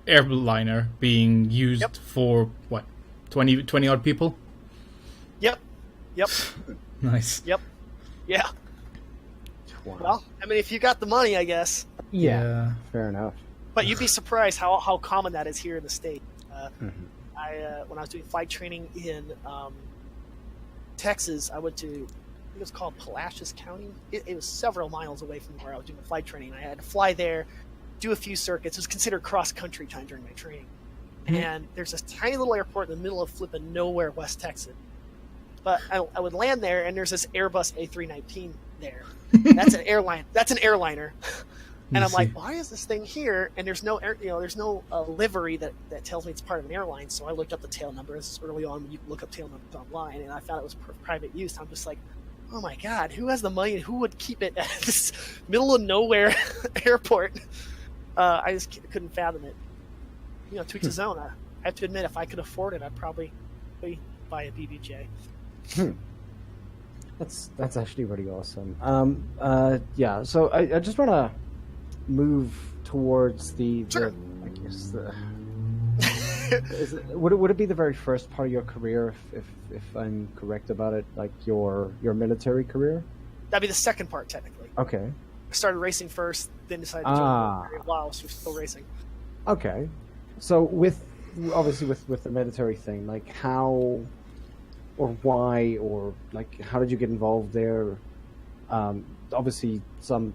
airliner being used for what, 20 odd people? Yep. Nice. Yep. Yeah. Wow. Well, I mean, if you got the money, I guess. Yeah. Fair enough. But you'd be surprised how common that is here in the state. when I was doing flight training in Texas, I went to, I think it was called Palacios County. It was several miles away from where I was doing the flight training. I had to fly there, do a few circuits. It was considered cross-country time during my training. And there's this tiny little airport in the middle of flipping nowhere, West Texas. But I would land there, and there's this Airbus A319 there. That's an airline. That's an airliner. And I'm like, why is this thing here? And there's no there's no livery that tells me it's part of an airline. So I looked up the tail number. This is early on when you can look up tail numbers online, and I found it was private use. I'm just like, oh my god, who has the money and who would keep it at this middle of nowhere airport? I just couldn't fathom it. To each his own. I have to admit, if I could afford it, I'd probably buy a BBJ. That's actually pretty awesome. Yeah. So I just want to move towards the I guess would it be the very first part of your career, if I'm correct about it, like your military career? That'd be the second part, technically. Okay. I started racing first, then decided to join the military while I was still racing. Okay. So with the military thing, like how or why or like how did you get involved there? Obviously, some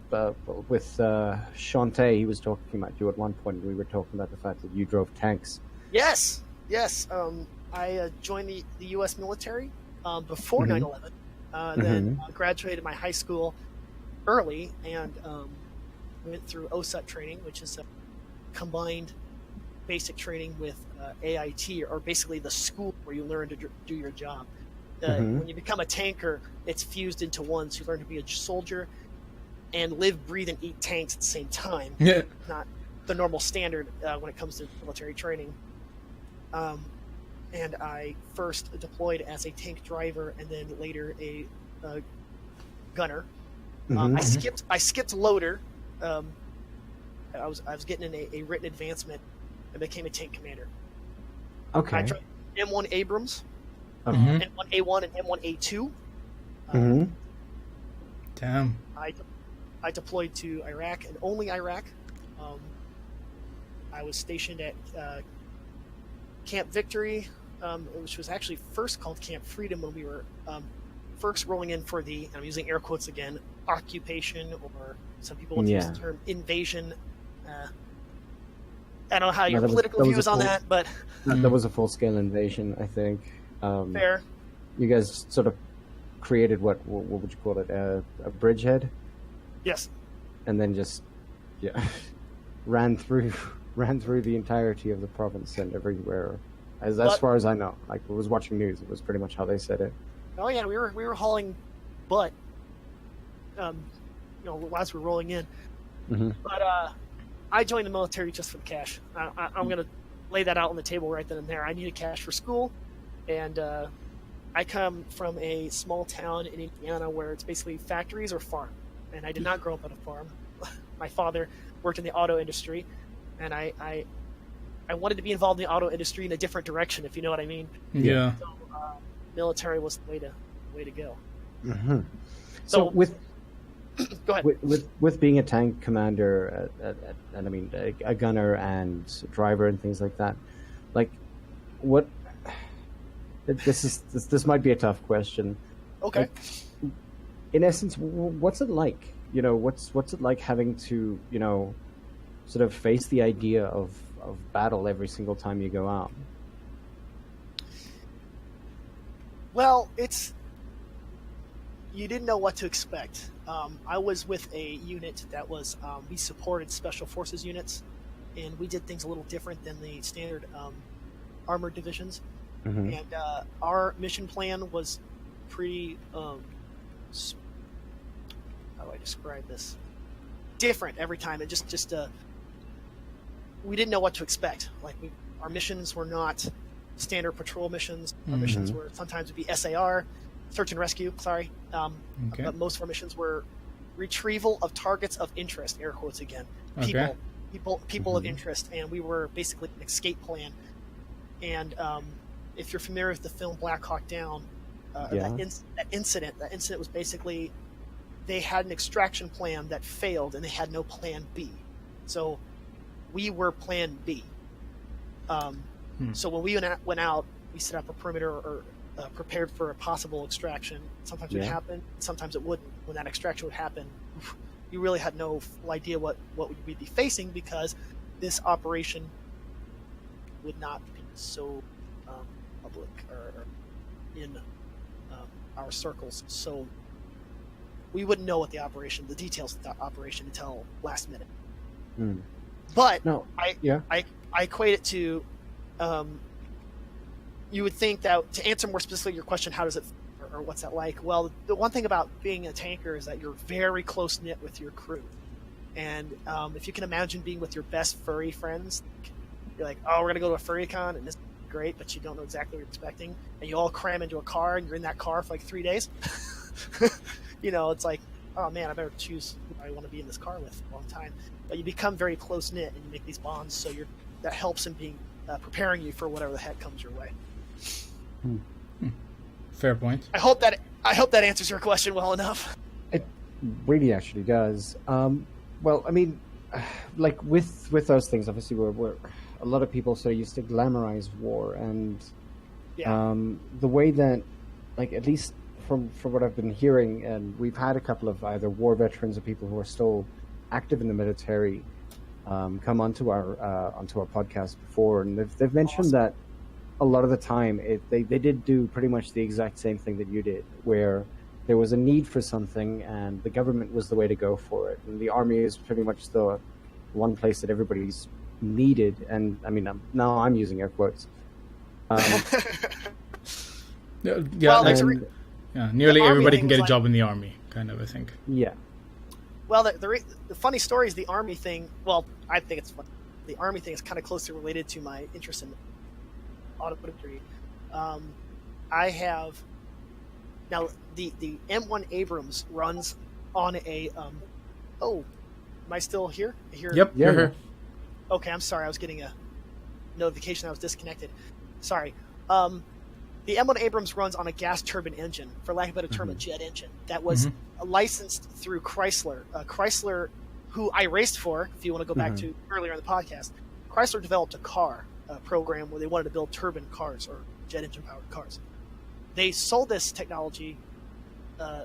with Shantae, he was talking about you at one point. We were talking about the fact that you drove tanks. Yes. I joined the U.S. military before 9/11. Then graduated my high school early and went through OSUT training, which is a combined basic training with AIT, or basically the school where you learn to do your job. When you become a tanker, it's fused into one, so you learn to be a soldier and live, breathe, and eat tanks at the same time. Yeah. Not the normal standard when it comes to military training. And I first deployed as a tank driver and then later a gunner. I skipped loader. I was getting in a written advancement and became a tank commander. Okay. I drove M1 Abrams, M1A1 and M1A2. Damn. I deployed to Iraq and only Iraq. I was stationed at Camp Victory, which was actually first called Camp Freedom when we were first rolling in for the, I'm using air quotes again, occupation, or some people want to use the term invasion. I don't know how your political views on that, but that was a full-scale invasion, I think. Fair. You guys sort of created what would you call it? A bridgehead? Yes. And then just ran through the entirety of the province and everywhere, as far as I know. Like, I was watching news. It was pretty much how they said it. Oh yeah, we were hauling butt. As we were rolling in. But I joined the military just for the cash. I'm going to lay that out on the table right then and there. I needed cash for school, and I come from a small town in Indiana where it's basically factories or farm, and I did not grow up on a farm. My father worked in the auto industry, and I wanted to be involved in the auto industry in a different direction, if you know what I mean. Yeah. So military was the way to go. So with go ahead. With being a tank commander, and I mean a gunner and driver and things like that, like what? This might be a tough question. Okay. Like, in essence, what's it like? What's it like having to sort of face the idea of battle every single time you go out? Well, you didn't know what to expect. I was with a unit that was, we supported special forces units, and we did things a little different than the standard armored divisions. And our mission plan was pretty, how do I describe this? Different every time. It just we didn't know what to expect. Like our missions were not standard patrol missions. Our missions were sometimes would be SAR, search and rescue. Sorry, but most of our missions were retrieval of targets of interest. Air quotes again. People of interest, and we were basically an escape plan. And if you're familiar with the film Black Hawk Down, that incident was basically they had an extraction plan that failed, and they had no plan B. So we were plan B. So when we went out, we set up a perimeter or prepared for a possible extraction. Sometimes it would happen, sometimes it wouldn't. When that extraction would happen, you really had no idea what we'd be facing, because this operation would not be so public or in our circles. So we wouldn't know what the details of the operation until last minute. But No. I equate it to, you would think that, to answer more specifically your question, how does it, or what's that like? Well, the one thing about being a tanker is that you're very close knit with your crew. And if you can imagine being with your best furry friends, you're like, oh, we're going to go to a furry con, and this is great, but you don't know exactly what you're expecting. And you all cram into a car, and you're in that car for like 3 days. It's like, oh man, I better choose who I want to be in this car with for a long time. But you become very close knit, and you make these bonds, so that helps in being preparing you for whatever the heck comes your way. Fair point. I hope that answers your question well enough. It really actually does. Well, I mean, like with those things, obviously, we're a lot of people so used to glamorize war, and the way that, like, at least from what I've been hearing, and we've had a couple of either war veterans or people who are still active in the military come onto our podcast before, and they've mentioned that a lot of the time they did do pretty much the exact same thing that you did, where there was a need for something and the government was the way to go for it, and the army is pretty much the one place that everybody's needed. And I mean, now I'm using air quotes. Nearly everybody can get a job in the army, kind of, I think. Yeah. Well, the funny story is the army thing. Well, I think it's funny. The army thing is kind of closely related to my interest in automotive. I have now the M1 Abrams runs on a. Am I still here? Yep, you're here. Okay, I'm sorry. I was getting a notification I was disconnected. Sorry. The M1 Abrams runs on a gas turbine engine, for lack of a better term, a jet engine, that was licensed through Chrysler. Chrysler, who I raced for, if you want to go back to earlier in the podcast, Chrysler developed a program where they wanted to build turbine cars or jet engine powered cars. They sold this technology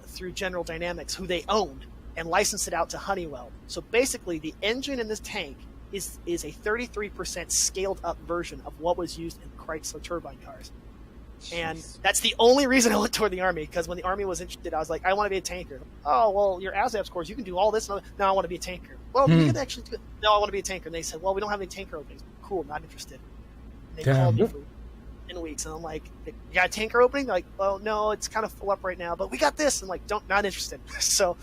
through General Dynamics, who they owned, and licensed it out to Honeywell. So basically, the engine in this tank is a 33% scaled up version of what was used in Chrysler turbine cars. And that's the only reason I went toward the Army, because when the Army was interested, I was like, I want to be a tanker. Oh, well, your ASVAB scores, you can do all this. No, I want to be a tanker. Well, you can actually do it. No, I want to be a tanker. And they said, well, we don't have any tanker openings. Cool, not interested. And they called me for 10 weeks, and I'm like, you got a tanker opening? They're like, well, no, it's kind of full up right now, but we got this. I'm like, not interested. So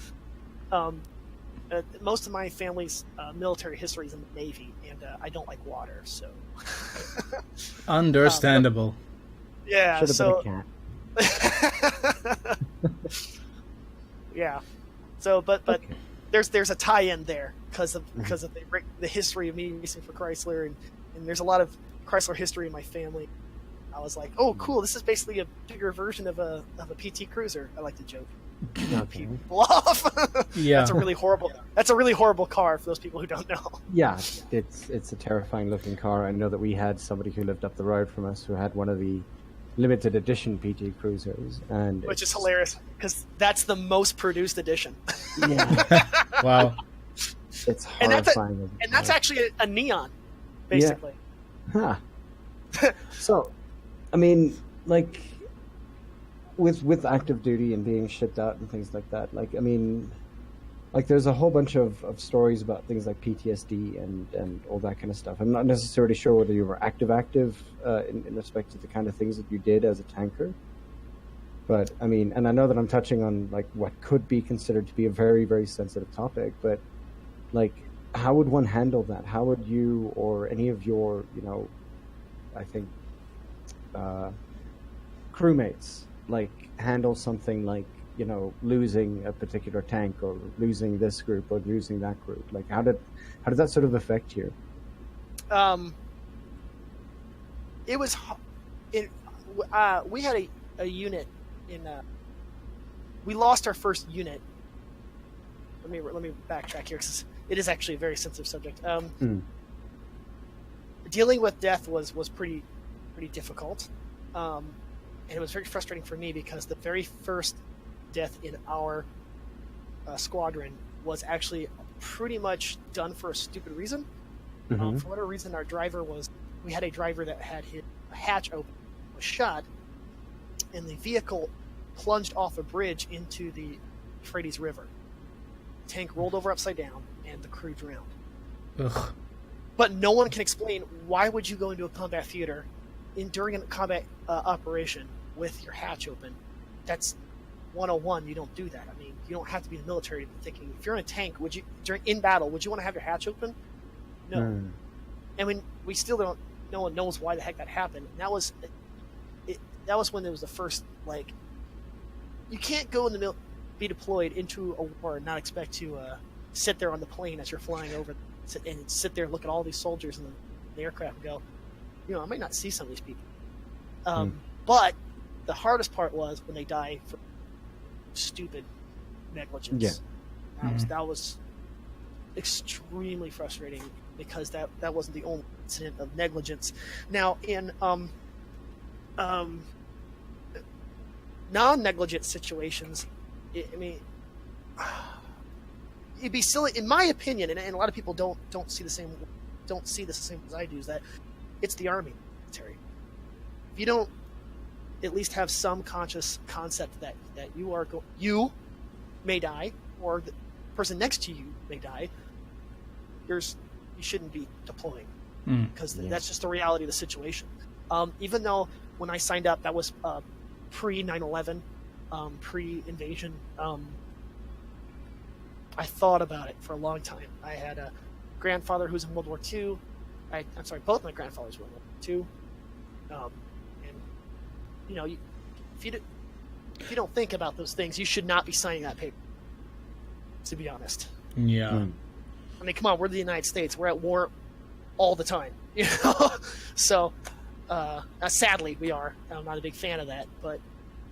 most of my family's military history is in the Navy, and I don't like water, so. Understandable. Yeah, Should have been a cat. Yeah. So, but there's a tie-in there because of the history of me racing for Chrysler, and there's a lot of Chrysler history in my family. I was like, oh, cool! This is basically a bigger version of a PT Cruiser. I like to joke. People off. Yeah. That's a really horrible car for those people who don't know. Yeah, it's a terrifying looking car. I know that we had somebody who lived up the road from us who had one of the limited edition PT Cruisers, and which is hilarious because that's the most produced edition. Yeah. Wow. It's horrifying. And that's actually a neon, basically. Yeah. Huh. So, I mean, like, with active duty and being shipped out and things like that, like, I mean, like, there's a whole bunch of stories about things like PTSD and all that kind of stuff. I'm not necessarily sure whether you were active in respect to the kind of things that you did as a tanker. But, I mean, and I know that I'm touching on, like, what could be considered to be a very, very sensitive topic, but, like, how would one handle that? How would you or any of your, I think, crewmates, like, handle something like, losing a particular tank or losing this group or losing that group? Like, how did that sort of affect you? It was, we had a unit we lost our first unit. Let me backtrack here because it is actually a very sensitive subject. Dealing with death was pretty pretty difficult. And it was very frustrating for me because the very first death in our squadron was actually pretty much done for a stupid reason. Mm-hmm. For whatever reason, we had a driver that had his hatch open, was shot, and the vehicle plunged off a bridge into the Euphrates River. The tank rolled over upside down, and the crew drowned. Ugh. But no one can explain why would you go into a combat theater during a combat operation with your hatch open. That's 101. You don't do that. I mean, you don't have to be in the military to be thinking. If you're in a tank, in battle, would you want to have your hatch open? No. And when we still don't, no one knows why the heck that happened. And that was when there was the first, like, you can't go in the be deployed into a war and not expect to sit there on the plane as you're flying over and sit there and look at all these soldiers in the aircraft and go, I might not see some of these people. But the hardest part was when they die for stupid negligence. Yeah. That was extremely frustrating because that wasn't the only incident of negligence. Now, in non-negligent situations, I mean, it'd be silly, in my opinion, and a lot of people don't see this the same as I do, is that it's the Army military. If you don't at least have some conscious concept that you may die, or the person next to you may die, you shouldn't be deploying, because that's just the reality of the situation. Even though when I signed up, that was pre 9/11, pre-invasion. I thought about it for a long time. I had a grandfather who was in World War II. I'm sorry, both my grandfathers were in World War II. And if you don't think about those things, you should not be signing that paper. To be honest. Yeah. I mean, come on, we're the United States. We're at war all the time. So sadly, we are. I'm not a big fan of that, but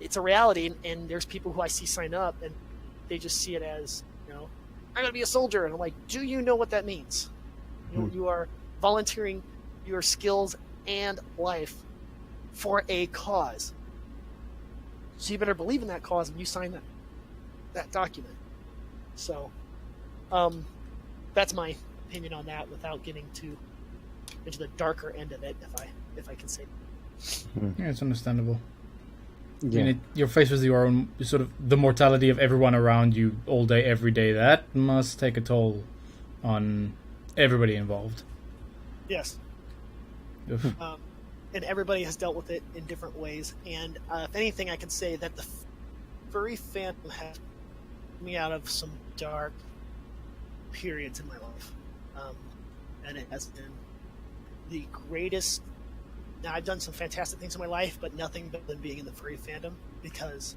it's a reality. And there's people who I see sign up, and they just see it as, I'm going to be a soldier. And I'm like, do you know what that means? You are volunteering your skills and life for a cause. So you better believe in that cause when you sign that document. So that's my opinion on that without getting into the darker end of it, if I can say. Yeah, it's understandable. Yeah. I mean, you're faced with your own sort of the mortality of everyone around you all day, every day. That must take a toll on everybody involved. Yes. And everybody has dealt with it in different ways. And if anything, I can say that the furry fandom has me out of some dark periods in my life. And it has been the greatest. Now, I've done some fantastic things in my life, but nothing better than being in the furry fandom, because,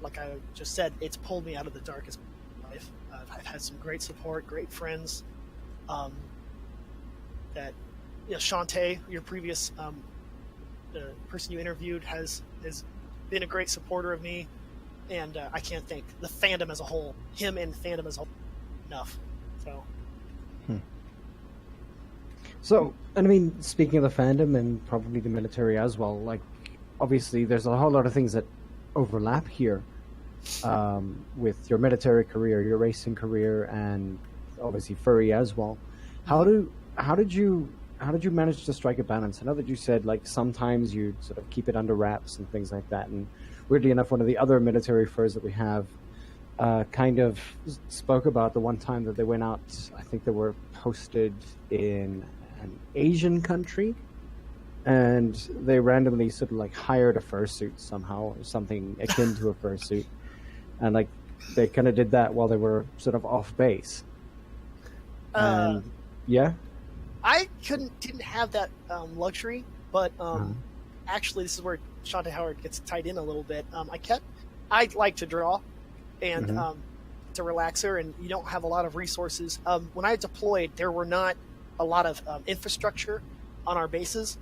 like I just said, it's pulled me out of the darkest of my life. I've had some great support, great friends. That, Shantae, your previous the person you interviewed, has been a great supporter of me, and I can't thank the fandom as a whole, him and the fandom as a whole, enough. So, and I mean, speaking of the fandom and probably the military as well, like, obviously there's a whole lot of things that overlap here with your military career, your racing career, and obviously furry as well. How did you manage to strike a balance? I know that you said, like, sometimes you sort of keep it under wraps and things like that, and weirdly enough, one of the other military furs that we have kind of spoke about the one time that they went out. I think they were posted in an Asian country, and they randomly sort of like hired a fursuit somehow, or something akin to a fursuit, and like they kind of did that while they were sort of off base. And I didn't have that luxury, but actually, this is where Shantae Howard gets tied in a little bit. I like to draw, and it's a relaxer, and you don't have a lot of resources. When I deployed, there were not a lot of infrastructure on our bases,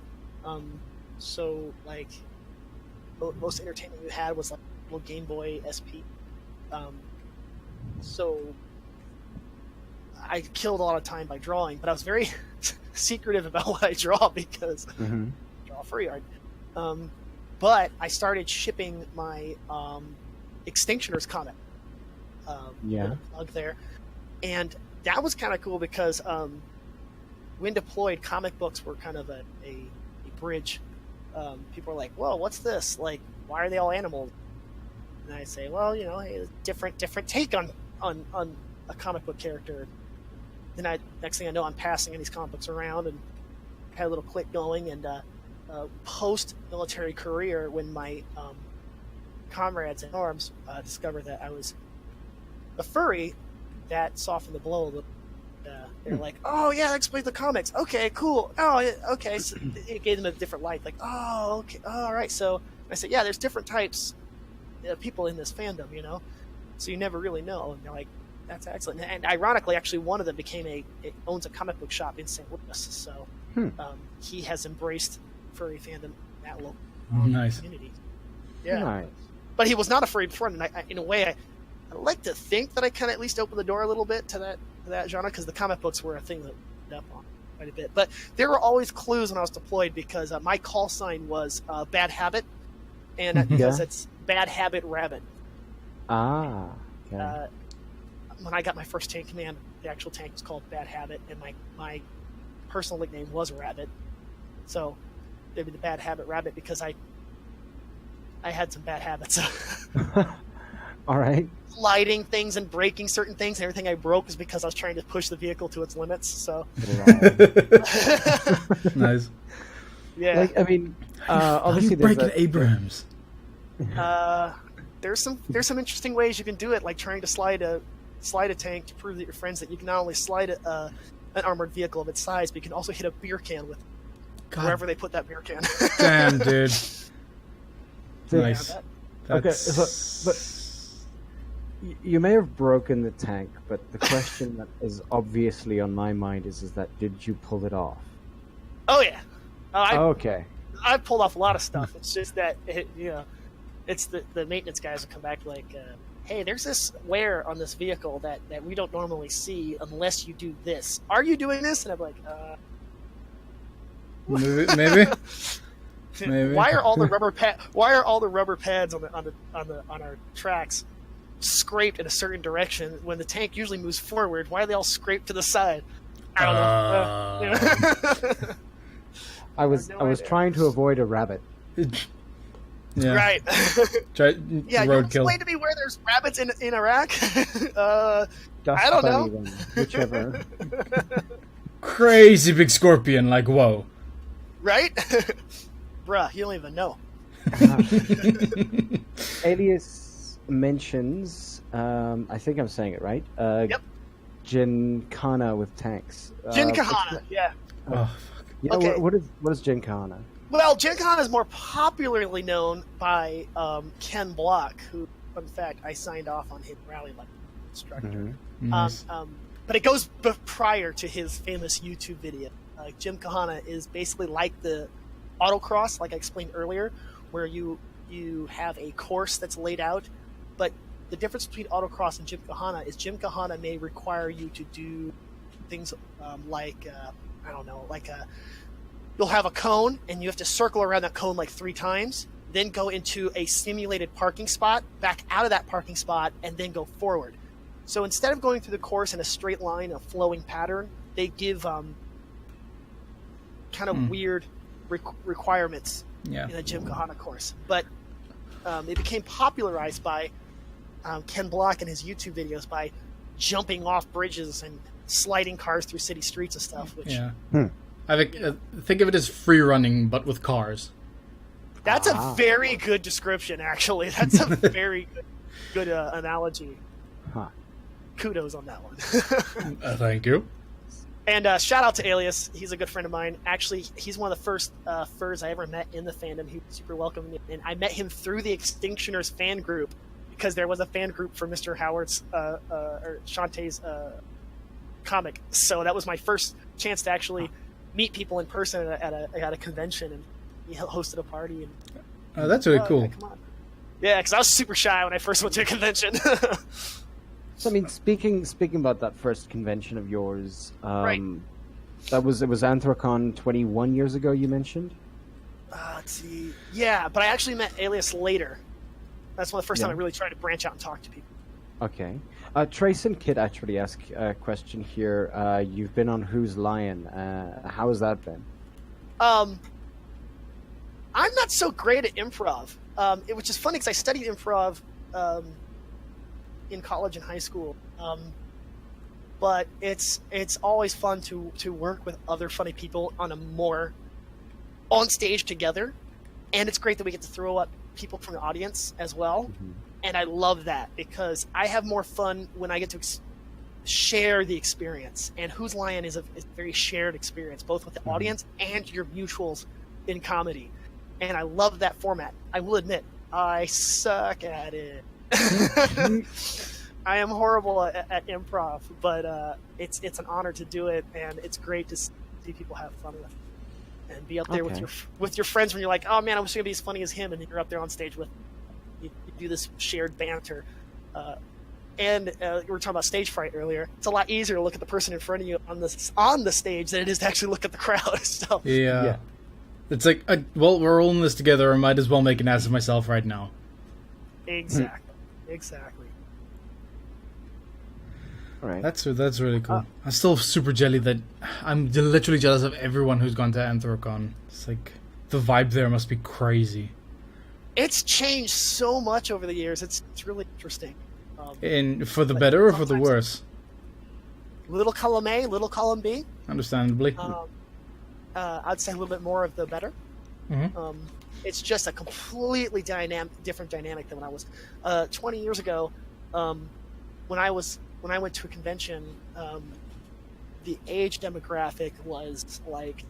so like most entertainment we had was like a little Game Boy SP. So I killed a lot of time by drawing, but I was very secretive about what I draw because I draw furry art. But I started shipping my Extinctioners comic. Plug there, and that was kind of cool because when deployed, comic books were kind of a bridge. People are like, "Whoa, what's this? Like, why are they all animals?" And I say, "Well, hey, different take on a comic book character." Then next thing I know, I'm passing these comic books around and had a little click going. And post-military career, when my comrades in arms discovered that I was a furry, that softened the blow a little. They're like, "Oh yeah, that explains the comics. Okay, cool. Oh, yeah, okay." So it gave them a different light. Like, "Oh, okay, all right." So I said, "Yeah, there's different types of people in this fandom, So you never really know." And they're like, "That's excellent." And ironically, actually, one of them owns a comic book shop in St. Louis. So he has embraced furry fandom in that local community. Yeah. Nice. But he was not afraid before, and in a way, I like to think that I kind of at least opened the door a little bit to that genre, because the comic books were a thing that I up on quite a bit. But there were always clues when I was deployed, because my call sign was Bad Habit, and because it's Bad Habit Rabbit. Ah. Okay. When I got my first tank command, the actual tank was called Bad Habit, and my personal nickname was Rabbit. So it'd be the Bad Habit Rabbit, because I had some bad habits. All right. Lighting things and breaking certain things, and everything I broke was because I was trying to push the vehicle to its limits. So nice. Yeah. Like, I mean, obviously there's breaking Abrams. There's some interesting ways you can do it, like trying to slide a tank to prove that your friends that you can not only slide an armored vehicle of its size, but you can also hit a beer can with wherever they put that beer can. Damn, dude. Nice. Okay, but you may have broken the tank, but the question that is obviously on my mind is that did you pull it off? Oh yeah. Okay. I've pulled off a lot of stuff. It's just that it's the maintenance guys will come back like, "Hey, there's this wear on this vehicle that we don't normally see unless you do this. Are you doing this?" And I'm like, maybe. Maybe. Why are all the rubber pads on our tracks scraped in a certain direction when the tank usually moves forward? Why are they all scraped to the side? I don't know. I was trying to avoid a rabbit. Yeah. Right. Yeah, you explain to me where there's rabbits in Iraq? I don't know. Then, whichever. Crazy big scorpion, like, whoa. Right? Bruh, you don't even know. Alias mentions, I think I'm saying it right, yep. Gincana with tanks. Gincana, yeah. Oh, fuck. Okay. What is Gincana? Well, Gincana is more popularly known by Ken Block, who, in fact, I signed off on his rally like instructor. Mm-hmm. Nice. But it goes prior to his famous YouTube video. Gincana is basically like the autocross, like I explained earlier, where you have a course that's laid out, but the difference between autocross and Gincana is Gincana may require you to do things like you'll have a cone and you have to circle around that cone like 3 times, then go into a simulated parking spot, back out of that parking spot, and then go forward. So instead of going through the course in a straight line, a flowing pattern, they give kind of weird requirements in a Gincana course. But it became popularized by Ken Block and his YouTube videos by jumping off bridges and sliding cars through city streets and stuff. Which I think of it as free running, but with cars. That's a very good description, actually. That's a very good analogy. Huh. Kudos on that one. Thank you. And shout out to Alias. He's a good friend of mine. Actually, he's one of the first furs I ever met in the fandom. He was super welcoming. And I met him through the Extinctioners fan group, because there was a fan group for Mr. Howard's or Shantae's comic. So that was my first chance to actually meet people in person at a convention, and he hosted a party. And that's really cool. Yeah, come on. Yeah, because I was super shy when I first went to a convention. So I mean, speaking about that first convention of yours, right. It was Anthrocon 21 years ago. You mentioned. Let's see. Yeah, but I actually met Alias later. That's one of the first time I Yeah. really tried to branch out and talk to people. Okay. Trace and Kit actually ask a question here. You've been on Who's Lion. How has that been? I'm not so great at improv, which is funny because I studied improv in college and high school. But it's always fun to work with other funny people on stage together, and it's great that we get to throw up people from the audience as well. Mm-hmm. And I love that because I have more fun when I get to share the experience. And Who's Lion is a very shared experience, both with the audience and your mutuals in comedy. And I love that format. I will admit, I suck at it. I am horrible at improv, but it's an honor to do it, and it's great to see people have fun with it. And be up there with your friends when you're like, oh man, I wish I could be as funny as him, and then you're up there on stage with you do this shared banter. And we were talking about stage fright earlier. It's a lot easier to look at the person in front of you on the stage than it is to actually look at the crowd. So Yeah. It's like, well, we're all in this together. I might as well make an ass of myself right now. Exactly. All right. That's really cool. I'm still super jelly that I'm literally jealous of everyone who's gone to Anthrocon. It's like the vibe there must be crazy. It's changed so much over the years. It's really interesting. And for the better or for the worse? Little column A, little column B. Understandably. I'd say a little bit more of the better. Mm-hmm. It's just a completely different dynamic than when I was 20 years ago. When I went to a convention, the age demographic was like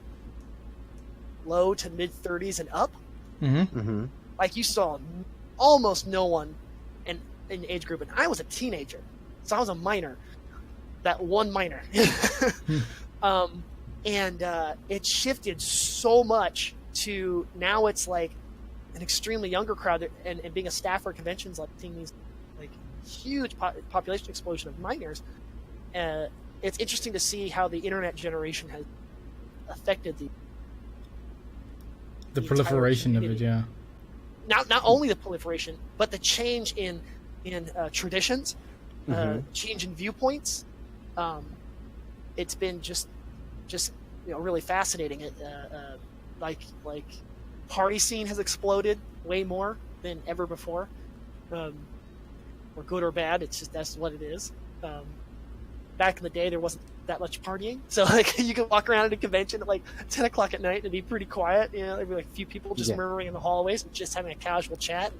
low to mid 30s and up. Mm-hmm. Mm-hmm. Like you saw almost no one in the age group, and I was a teenager, so I was a minor. That one minor. And it shifted so much to now it's like an extremely younger crowd, and being a staffer at conventions, like seeing these like huge population explosion of minors. It's interesting to see how the internet generation has affected The proliferation of it, yeah. Not only the proliferation, but the change in traditions, change in viewpoints. It's been just really fascinating. Like party scene has exploded way more than ever before, or good or bad. It's just that's what it is. Back in the day, there wasn't that much partying, so like you could walk around at a convention at like 10 o'clock at night and it'd be pretty quiet. You know, there'd be like a few people just murmuring in the hallways and just having a casual chat. And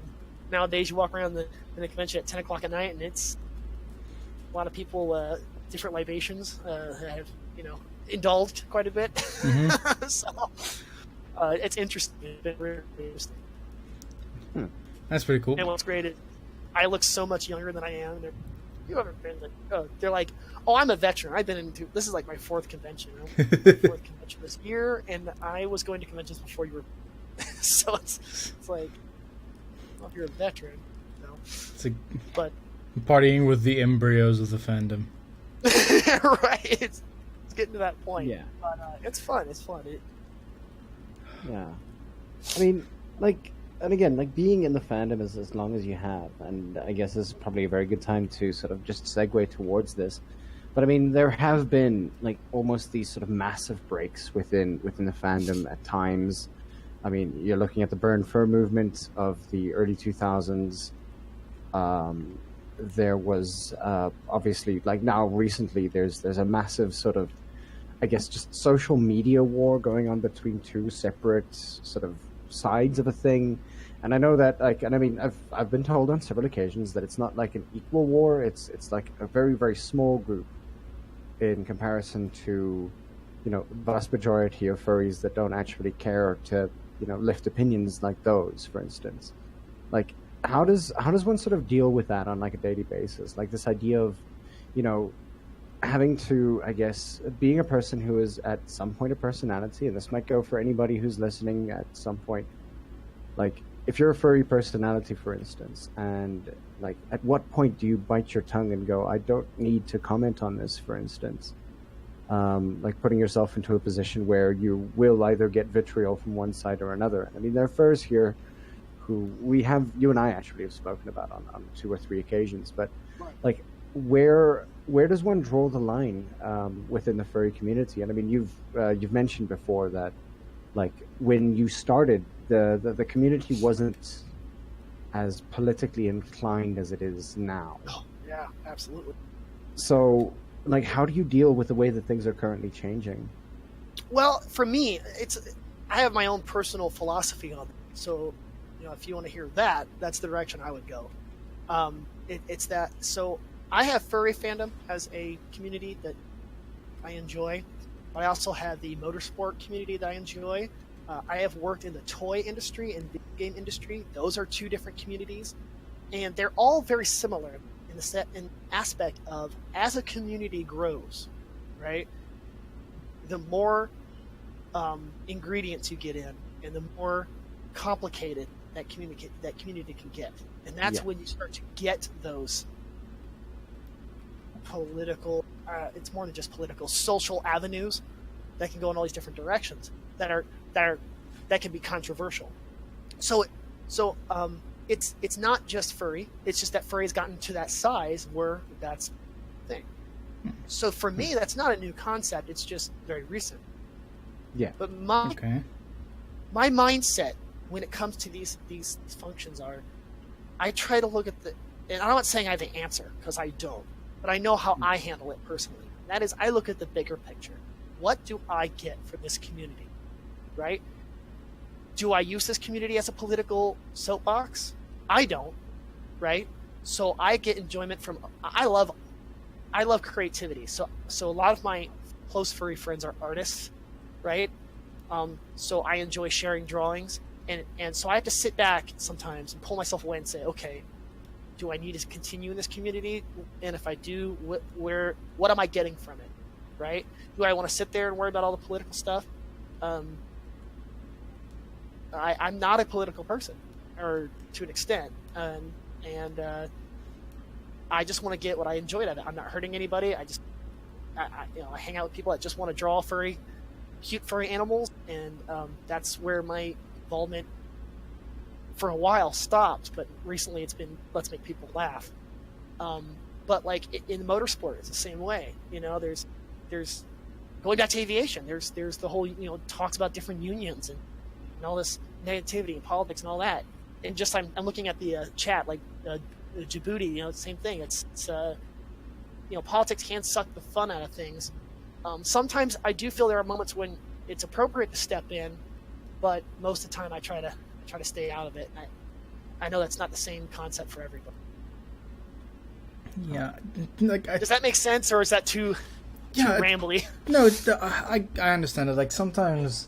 nowadays, you walk around in the convention at 10 o'clock at night and it's a lot of people, different libations have indulged quite a bit. Mm-hmm. So it's interesting. It's been really interesting. That's pretty cool. And what's great is I look so much younger than I am. You haven't been they're like, oh, I'm a veteran. I've been into this is like my fourth convention. My fourth convention this year, and I was going to conventions before you were. So it's like, well, if you're a veteran, It's like but partying with the embryos of the fandom. right, it's getting to that point. Yeah, but it's fun. It's fun. Yeah, I mean, and again, being in the fandom as long as you have, and I guess this is probably a very good time to sort of just segue towards this. But I mean, there have been almost these sort of massive breaks within the fandom at times. I mean, you're looking at the burn fur movement of the early 2000s. There was obviously now recently there's a massive sort of, I guess, just social media war going on between two separate sort of sides of a thing. And I know that and I mean I've been told on several occasions that it's not like an equal war. It's like a very, very small group in comparison to vast majority of furries that don't actually care to lift opinions like those, for instance. Like how does one sort of deal with that on like a daily basis? Like this idea of having to, I guess, being a person who is at some point a personality, and this might go for anybody who's listening at some point. Like, if you're a furry personality, for instance, and at what point do you bite your tongue and go, I don't need to comment on this, for instance? like putting yourself into a position where you will either get vitriol from one side or another. I mean, there are furs here who you and I actually have spoken about on 2 or 3 occasions, but like where does one draw the line within the furry community? And I mean, you've mentioned before that like when you started, the community wasn't as politically inclined as it is now. Oh, yeah, absolutely. So, like, how do you deal with the way that things are currently changing? Well, for me, I have my own personal philosophy on it. So, if you want to hear that, that's the direction I would go. It's that. So, I have furry fandom as a community that I enjoy. But I also have the motorsport community that I enjoy. I have worked in the toy industry and video game industry. Those are 2 different communities, and they're all very similar in the aspect of as a community grows, right? The more ingredients you get in, and the more complicated that community can get, and that's when you start to get those political. It's more than just political, social avenues that can go in all these different directions that can be controversial. So it's not just furry. It's just that furry has gotten to that size where that's the thing. So for me, that's not a new concept. It's just very recent. Yeah. But my mindset when it comes to these functions are, I try to look at and I'm not saying I have the answer because I don't, but I know how I handle it personally. That is, I look at the bigger picture. What do I get from this community, right? Do I use this community as a political soapbox? I don't, right? So I get enjoyment from. I love creativity. So a lot of my close furry friends are artists, right? So I enjoy sharing drawings, and so I have to sit back sometimes and pull myself away and say, okay, do I need to continue in this community? And if I do, what am I getting from it, right? Do I want to sit there and worry about all the political stuff? I'm not a political person, or to an extent, and I just want to get what I enjoyed out of it. I'm not hurting anybody. I hang out with people that just want to draw cute furry animals, and that's where my involvement for a while stopped. But recently, it's been let's make people laugh. But like in motorsport, it's the same way. There's going back to aviation. There's the whole talks about different unions and all this negativity and politics and all that. And just I'm looking at the chat, like Djibouti, same thing. It's politics can suck the fun out of things. Sometimes I do feel there are moments when it's appropriate to step in, but most of the time I try to stay out of it. I know that's not the same concept for everybody. Yeah, does that make sense, or is that too rambly? No, I understand it. Like sometimes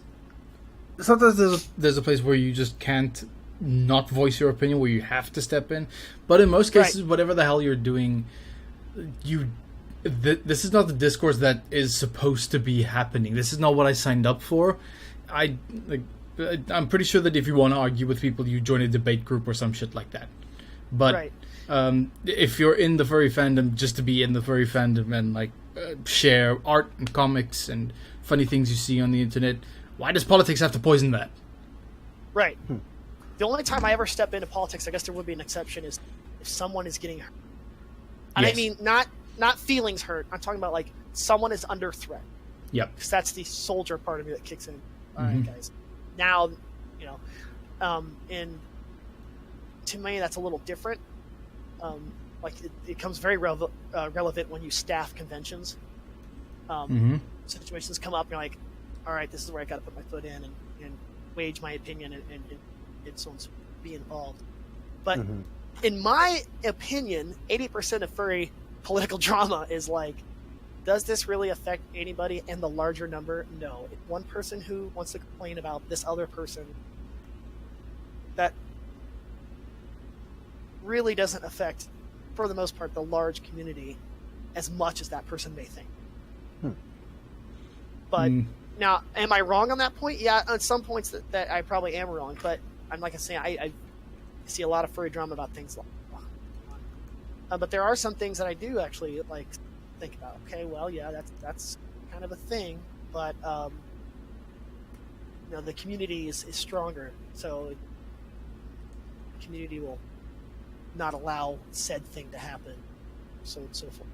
there's a place where you just can't not voice your opinion, where you have to step in. But in most cases, whatever the hell you're doing, this is not the discourse that is supposed to be happening. This is not what I signed up for. I'm pretty sure that if you want to argue with people, you join a debate group or some shit like that. But if you're in the furry fandom just to be in the furry fandom and share art and comics and funny things you see on the internet, why does politics have to poison that? Right. The only time I ever step into politics, I guess there would be an exception, is if someone is getting hurt. And I mean, not feelings hurt. I'm talking about like someone is under threat. Yep. Because that's the soldier part of me that kicks in. All right, guys. Now, and to me, that's a little different. It becomes very relevant when you staff conventions. Situations come up, and you're like, all right, this is where I got to put my foot in and wage my opinion and so on, be involved. But in my opinion, 80% of furry political drama is like, does this really affect anybody? And the larger number, no. One person who wants to complain about this other person, that really doesn't affect, for the most part, the large community as much as that person may think. But now, am I wrong on that point? Yeah, on some points that I probably am wrong. But I'm like I say, I see a lot of furry drama about things like but there are some things that I do actually think about. Okay, well, yeah, that's kind kind of a thing, but the community is stronger, so the community will not allow said thing to happen, so and so forth.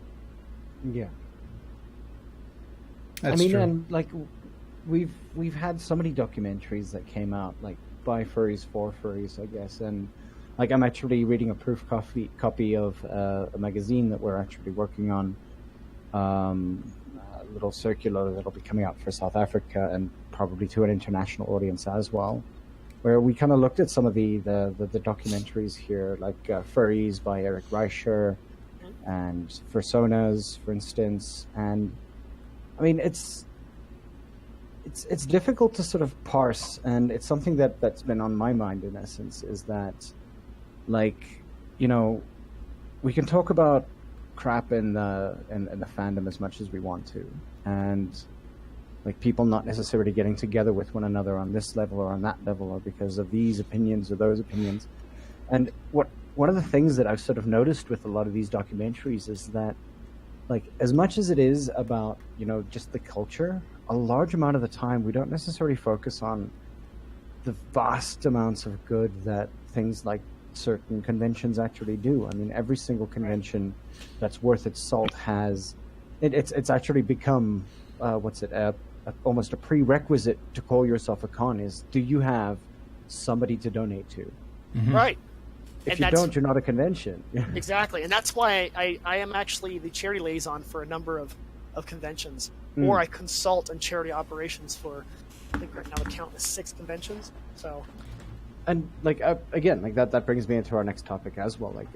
Yeah. That's true. And like we've had so many documentaries that came out, like by furries for furries, I guess, and like I'm actually reading a proof copy of a magazine that we're actually working on, a little circular that'll be coming out for South Africa and probably to an international audience as well, where we kind of looked at some of the documentaries here, like Furries by Eric Reicher and Fursonas, for instance. And I mean, it's difficult to sort of parse, and it's something that's been on my mind in essence, is that, like, we can talk about crap in the fandom as much as we want to, and like people not necessarily getting together with one another on this level or on that level, or because of these opinions or those opinions. And one of the things that I've sort of noticed with a lot of these documentaries is that, like, as much as it is about, just the culture, a large amount of the time we don't necessarily focus on the vast amounts of good that things like certain conventions actually do. I mean, every single convention that's worth its salt has it's actually become almost a prerequisite to call yourself a con is, do you have somebody to donate to? Mm-hmm. Right. If you don't, you're not a convention. Exactly. And that's why I am actually the charity liaison for a number of conventions, or I consult on charity operations for, I think right now the count is 6 conventions. So, and like again, like that brings me into our next topic as well. Like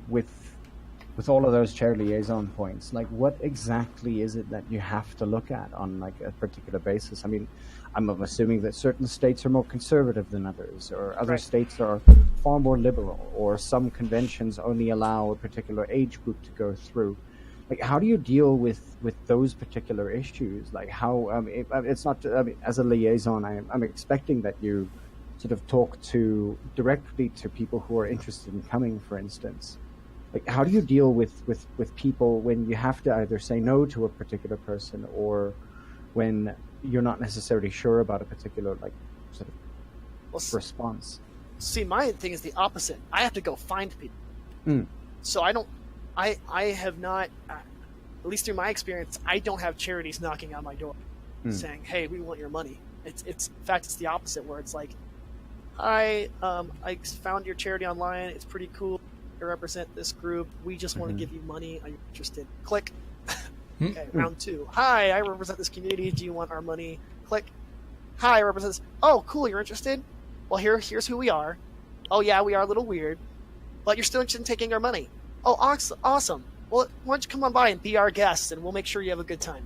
with all of those charity liaison points, like what exactly is it that you have to look at on like a particular basis? I mean, I'm assuming that certain states are more conservative than others, or other states are far more liberal, or some conventions only allow a particular age group to go through. Like, how do you deal with those particular issues? Like, how it's not. I mean, as a liaison, I'm expecting that you sort of talk directly to people who are interested in coming, for instance. Like, how do you deal with people when you have to either say no to a particular person, or when you're not necessarily sure about a particular sort of response? See, my thing is the opposite. I have to go find people. So I have not, at least through my experience, I don't have charities knocking on my door saying, "Hey, we want your money." It's in fact, it's the opposite, where it's like, "Hi, I found your charity online. It's pretty cool. I represent this group. We just want to give you money. Are you interested?" Click. Okay, round 2. "Hi, I represent this community. Do you want our money?" Click. "Hi, I represent this." "Oh, cool. You're interested? Well, here's who we are. Oh, yeah, we are a little weird, but you're still interested in taking our money. Oh, awesome. Well, why don't you come on by and be our guest, and we'll make sure you have a good time."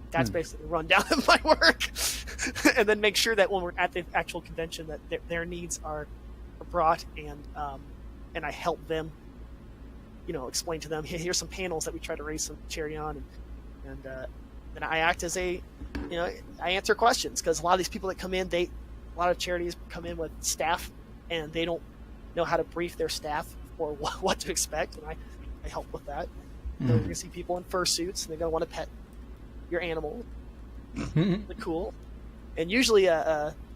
That's basically the rundown of my work. And then make sure that when we're at the actual convention that their needs are brought, and I help them, explain to them, "Hey, here's some panels that we try to raise some charity on," and I act as I answer questions, because a lot of these people that come in, a lot of charities come in with staff, and they don't know how to brief their staff or what to expect, and I help with that. So you're gonna see people in fursuits, and they're gonna want to pet your animal. Really cool. And usually,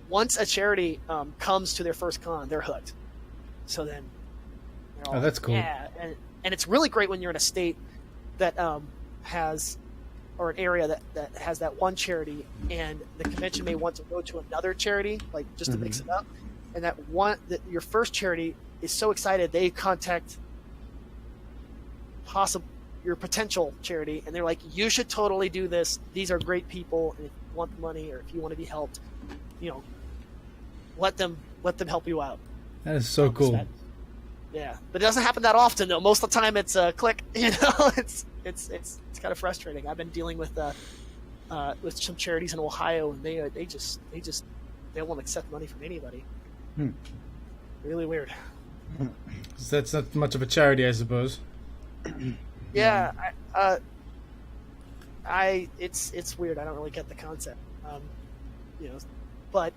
once a charity comes to their first con, they're hooked. So then, oh, that's cool. Yeah, and it's really great when you're in a state that has, or an area that has that one charity, and the convention may want to go to another charity, like just to mix it up, and that your first charity is so excited they contact your potential charity, and they're like, "You should totally do this. These are great people, and if you want the money, or if you want to be helped, let them help you out." That is so cool. Yeah, but it doesn't happen that often, though. Most of the time, it's a click. It's kind of frustrating. I've been dealing with some charities in Ohio, and they won't accept money from anybody. Really weird. So that's not much of a charity, I suppose. Yeah, it's weird. I don't really get the concept. But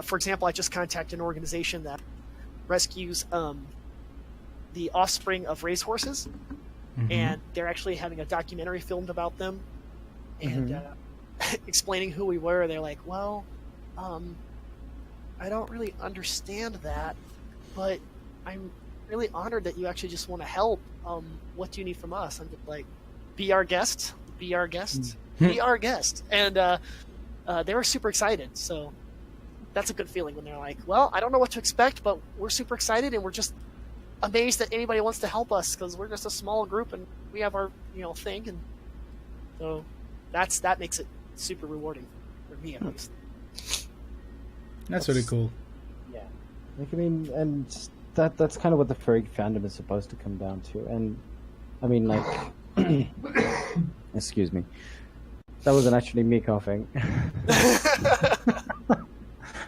for example, I just contacted an organization that rescues the offspring of racehorses, and they're actually having a documentary filmed about them. and explaining who we were. They're like, well, I don't really understand that, but I'm really honored that you actually just want to help. What do you need from us? I'm just like, be our guest, be our guest, be our guest. And they were super excited. So that's a good feeling when they're like, well, I don't know what to expect, but we're super excited and we're just amazed that anybody wants to help us because we're just a small group and we have our thing. And so that makes it super rewarding for me, at least. That's really cool. Yeah, like I mean, and that's kind of what the furry fandom is supposed to come down to. And I mean, like, excuse me, that wasn't actually me coughing.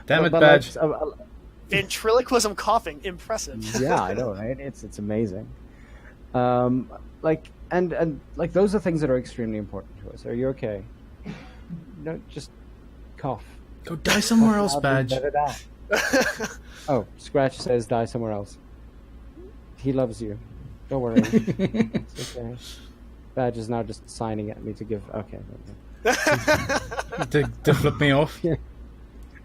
Damn it, Badge. Ventriloquism coughing, impressive. Yeah, I know, right? It's amazing. Like and like those are things that are extremely important to us. Are you okay? No, just cough. Go die somewhere else, Badge. Oh, Scratch says die somewhere else. He loves you. Don't worry. It's okay. Badge is now just signing at me to give. Okay. to flip me off. Yeah.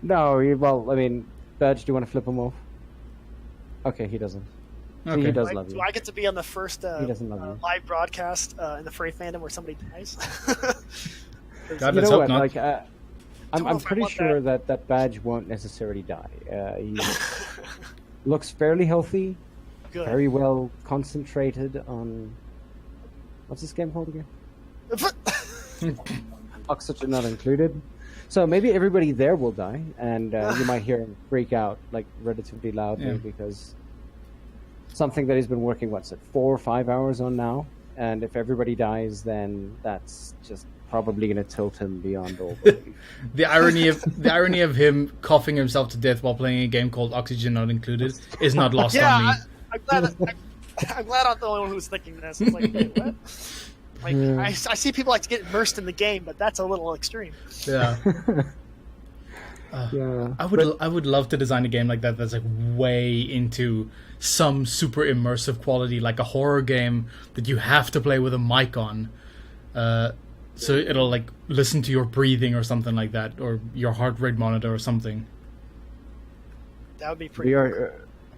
No, well, I mean, Badge, do you want to flip him off? Okay, he doesn't. Okay. He does love you. Do I get to be on the first He doesn't love you. live broadcast in the furry fandom where somebody dies? God, You let's know hope what? not. Like, Don't know I'm if I pretty want sure that Badge won't necessarily die. He looks fairly healthy, Good. very well concentrated on. What's this game called again? Oxygen not included. So maybe everybody there will die, and you might hear him freak out like relatively loudly because something that he's been working 4 or 5 hours on now, and if everybody dies, then that's just probably going to tilt him beyond all belief. The irony of him coughing himself to death while playing a game called Oxygen Not Included is not lost on me. I'm glad I'm the only one who's thinking this. It's like, wait, what? Like, I see people like to get immersed in the game, but that's a little extreme. Yeah. Yeah, I would love to design a game like that that's like way into some super immersive quality, like a horror game that you have to play with a mic on. So it'll like listen to your breathing or something like that, or your heart rate monitor or something. That would be pretty VR.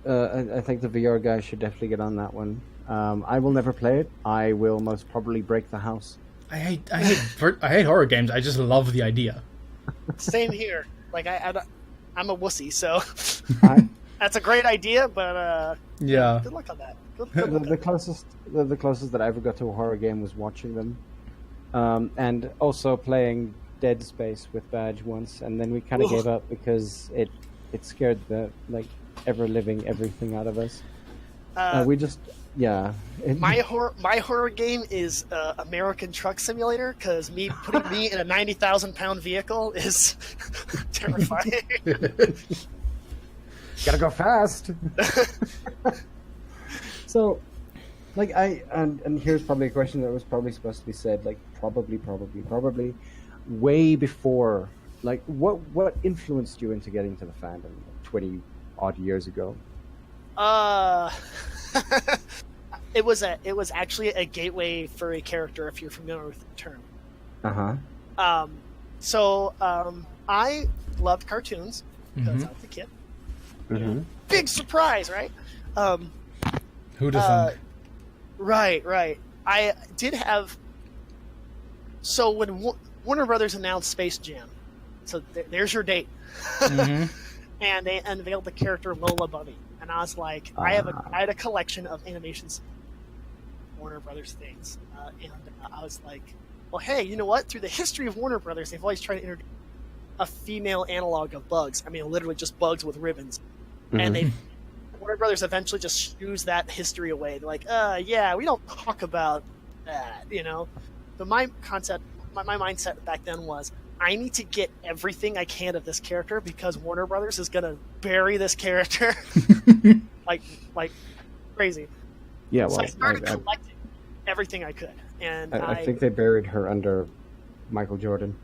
I think the VR guy should definitely get on that one. I will never play it. I will most probably break the house. I hate horror games. I just love the idea. Same here. Like I'm a wussy, so I, that's a great idea. But Yeah. good luck on that. Good luck. the closest that I ever got to a horror game was watching them, and also playing Dead Space with Badge once, and then we kind of gave up because it scared the ever living everything out of us. We just My horror game is American Truck Simulator because putting me in a 90,000-pound vehicle is terrifying. Gotta go fast. So, and here's probably a question that was probably supposed to be said, probably way before. What influenced you into getting to the fandom 20 odd years ago? It was actually a gateway furry character, if you're familiar with the term. I loved cartoons because I was a kid. Mm-hmm. Big surprise, right? Who'd have thunk? Right. I did have. So when Warner Brothers announced Space Jam, so there's your date, Mm-hmm. and they unveiled the character Lola Bunny, and I was like, I had a collection of animations, Warner Brothers things, and I was like, well, hey, you know what? Through the history of Warner Brothers, they've always tried to introduce a female analog of Bugs. I mean, literally just Bugs with ribbons, and Warner Brothers eventually just shoos that history away. They're like, yeah, we don't talk about that, But my concept, my mindset back then was, I need to get everything I can of this character because Warner Brothers is gonna bury this character like crazy. Yeah, well, so I started collecting everything I could, and I think they buried her under Michael Jordan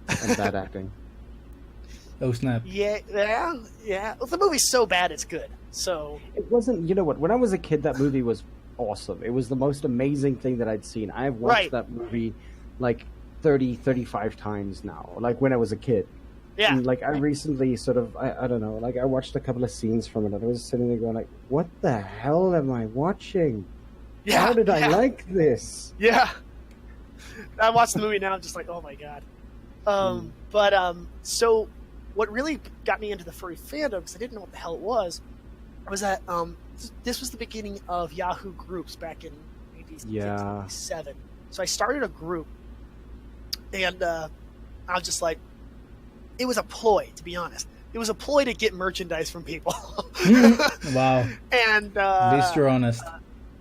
and bad acting. Oh snap! Yeah. Well, the movie's so bad it's good. So it wasn't. You know what? When I was a kid, that movie was awesome. It was the most amazing thing that I'd seen. I've watched that movie 30, 35 times now. Like when I was a kid. Yeah. And like I recently sort of I don't know, like I watched a couple of scenes from it and I was sitting there going like, what the hell am I watching? Yeah. How did I like this? Yeah. I watched the movie now, I'm just like, oh my god. But so what really got me into the furry fandom, because I didn't know what the hell it was that this was the beginning of Yahoo groups back in maybe 1997. So I started a group, and I was just like, it was a ploy, to be honest. It was a ploy to get merchandise from people. Wow. And at least you're honest.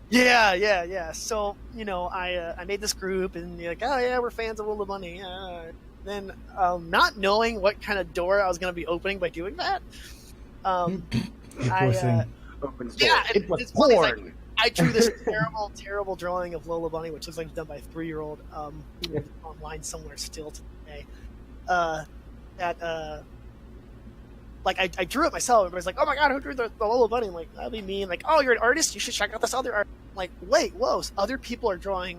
Yeah. So, I made this group, and you're like, oh yeah, we're fans of Will the Bunny. Then, not knowing what kind of door I was going to be opening by doing that, It was porn. I drew this terrible drawing of Lola Bunny, which looks like it's done by a 3-year-old, online somewhere still today. I drew it myself. Everybody's like, "Oh my god, who drew the Lola Bunny?" I'm like, "That'd be me." And like, "Oh, you're an artist. You should check out this other art." I'm like, wait, whoa! Other people are drawing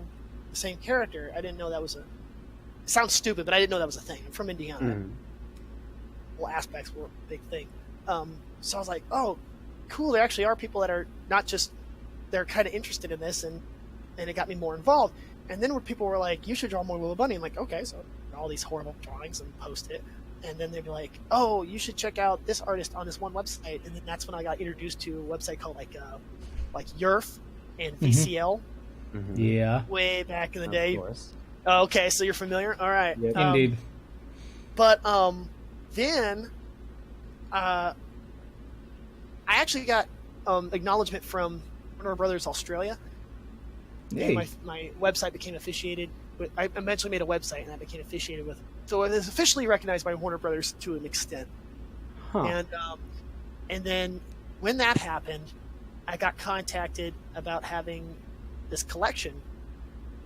the same character. I didn't know that was a. It sounds stupid, but I didn't know that was a thing. I'm from Indiana. Well, aspects were a big thing. So I was like, "Oh, cool! There actually are people that are not just they're kind of interested in this," and it got me more involved. And then when people were like, "You should draw more Lola Bunny," I'm like, "Okay," so all these horrible drawings and post it. And then they'd be like, "Oh, you should check out this artist on this one website." And then that's when I got introduced to a website called like YERF and VCL. Yeah. Way back in the day. Of course. Okay, so you're familiar. All right. Yep. Indeed. But then I actually got acknowledgement from Warner Brothers Australia. Hey. My website became officiated. I eventually made a website, and I became officiated with. So it was officially recognized by Warner Brothers to an extent. Huh. And then when that happened, I got contacted about having this collection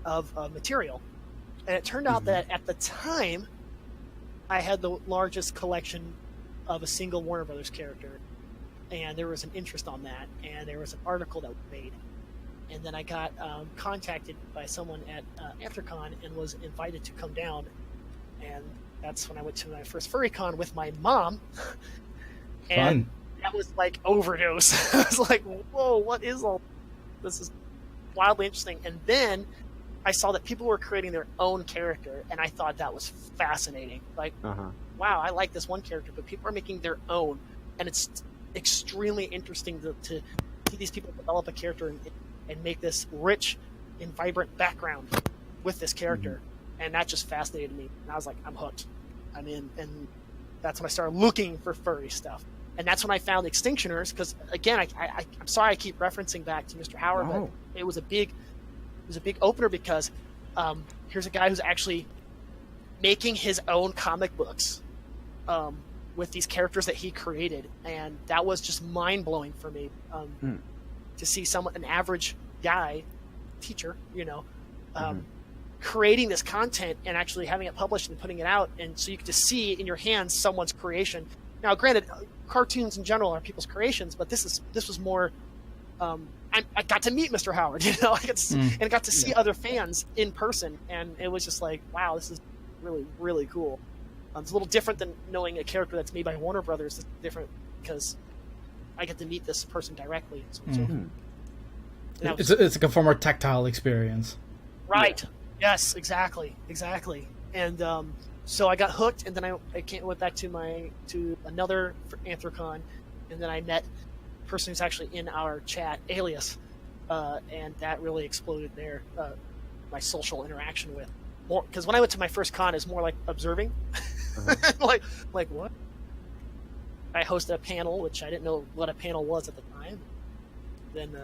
of material, and it turned out that at the time, I had the largest collection of a single Warner Brothers character, and there was an interest on that, and there was an article that was made. And then I got contacted by someone at Anthrocon and was invited to come down. And that's when I went to my first FurryCon with my mom. And Fun. that was like overdose. I was like, whoa, what is all this? Is wildly interesting. And then I saw that people were creating their own character, and I thought that was fascinating. Like, wow, I like this one character, but people are making their own. And it's extremely interesting to see these people develop a character and make this rich and vibrant background with this character. And that just fascinated me. And I was like, I'm hooked. I'm in. And that's when I started looking for furry stuff. And that's when I found Extinctioners, because, again, I'm sorry I keep referencing back to Mr. Howard, but it was a big opener because here's a guy who's actually making his own comic books with these characters that he created. And that was just mind-blowing for me. To see an average guy, teacher, creating this content and actually having it published and putting it out, and so you get to see in your hands someone's creation. Now, granted, cartoons in general are people's creations, but this was more. I got to meet Mr. Howard, and got to see other fans in person, and it was just like, wow, this is really, really cool. It's a little different than knowing a character that's made by Warner Brothers. It's different because I get to meet this person directly. So It's like a far more tactile experience. Right. Yeah. Yes, exactly. And so I got hooked, and then I went back to another Anthrocon, and then I met a person who's actually in our chat, Alias, and that really exploded there. My social interaction with more, because when I went to my first con, it's more like observing, like what? I hosted a panel, which I didn't know what a panel was at the time. Then